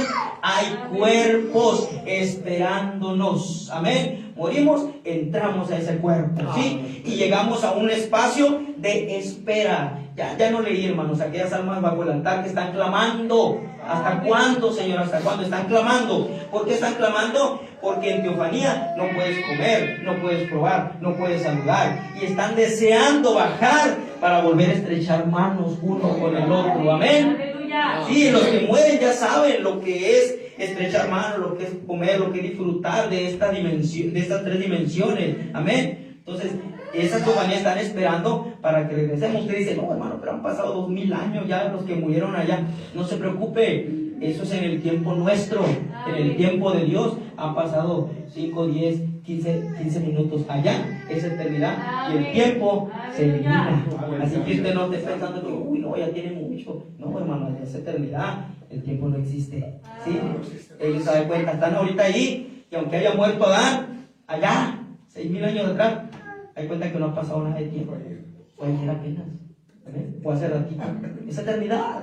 Speaker 1: hay cuerpos esperándonos. Amén. Morimos, entramos a ese cuerpo, ¿sí? Y llegamos a un espacio de espera. Ya no leí, hermanos, aquellas almas bajo el altar que están clamando. ¿Hasta cuándo, Señor? ¿Hasta cuándo? Están clamando. ¿Por qué están clamando? Porque en teofanía no puedes comer, no puedes probar, no puedes saludar. Y están deseando bajar para volver a estrechar manos uno con el otro. Amén.
Speaker 3: Aleluya.
Speaker 1: Sí, los que mueren ya saben lo que es estrechar manos, lo que es comer, lo que es disfrutar de esta dimensión, de estas 3 dimensiones. Amén. Entonces, esas compañías están esperando para que regresemos. Usted dice, no, hermano, pero han pasado 2000 años ya los que murieron allá. No se preocupe, eso es en el tiempo nuestro, en el tiempo de Dios. Han pasado 5, 10, 15 minutos allá, es eternidad. Y el tiempo se elimina. Así que usted no esté pensando que, uy, no, ya tiene mucho. No, hermano, es eternidad. El tiempo no existe. ¿Sí? Ellos se dan cuenta, están ahorita ahí, y aunque haya muerto Adán, allá, 6000 años atrás, hay cuenta que no ha pasado nada de tiempo. Puede ser apenas. O hace ratito. Es eternidad.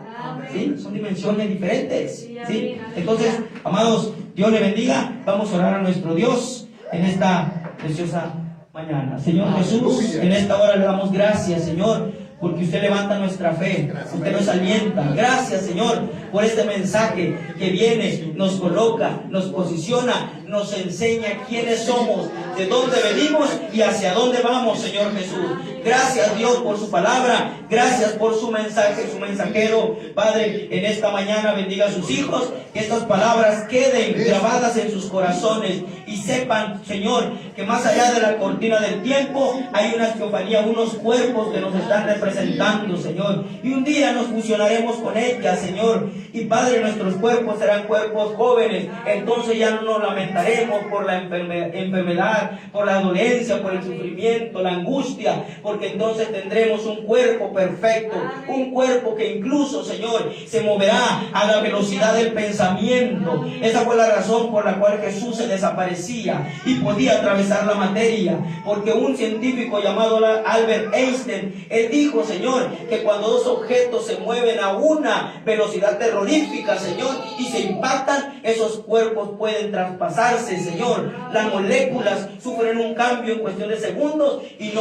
Speaker 1: ¿Sí? Son dimensiones diferentes. ¿Sí? Entonces, amados, Dios le bendiga. Vamos a orar a nuestro Dios en esta preciosa mañana. Señor Jesús, en esta hora le damos gracias, Señor, porque usted levanta nuestra fe, usted nos alienta. Gracias, Señor, por este mensaje que viene, nos coloca, nos posiciona, nos enseña quiénes somos, de dónde venimos y hacia dónde vamos, Señor Jesús. Gracias, Dios, por su palabra. Gracias por su mensaje, su mensajero. Padre, en esta mañana bendiga a sus hijos, que estas palabras queden grabadas en sus corazones y sepan, Señor, que más allá de la cortina del tiempo hay una teofanía, unos cuerpos que nos están representando, Señor, y un día nos fusionaremos con ellas, Señor, y Padre, nuestros cuerpos serán cuerpos jóvenes. Entonces ya no nos lamentaremos por la enfermedad, por la dolencia, por el sufrimiento, la angustia, porque entonces tendremos un cuerpo perfecto, un cuerpo que incluso, Señor, se moverá a la velocidad del pensamiento. Esa fue la razón por la cual Jesús se desaparecía y podía atravesar la materia, porque un científico llamado Albert Einstein, él dijo, Señor, que cuando dos objetos se mueven a una velocidad terrorífica, Señor, y se impactan, esos cuerpos pueden traspasarse, Señor. Las moléculas sufren un cambio en cuestión de segundos y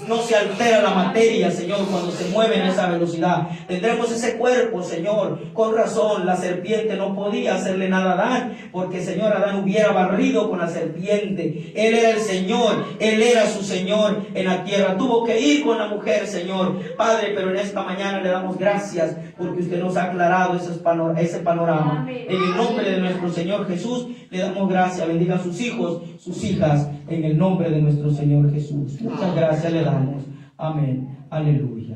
Speaker 1: no se altera la materia, Señor, cuando se mueven a esa velocidad. Tendremos ese cuerpo, Señor. Con razón, la serpiente no podía hacerle nada a Adán, porque, Señor, Adán hubiera barrido con la serpiente. Él era el Señor, él era su Señor en la tierra. Tuvo que ir con la mujer, Señor. Padre, pero en esta mañana le damos gracias porque usted nos ha aclarado ese panorama. En el nombre de nuestro Señor Jesús le damos gracias. Bendiga a sus hijos, sus hijas, en el nombre de nuestro Señor Jesús. Muchas gracias le damos. Amén. Aleluya.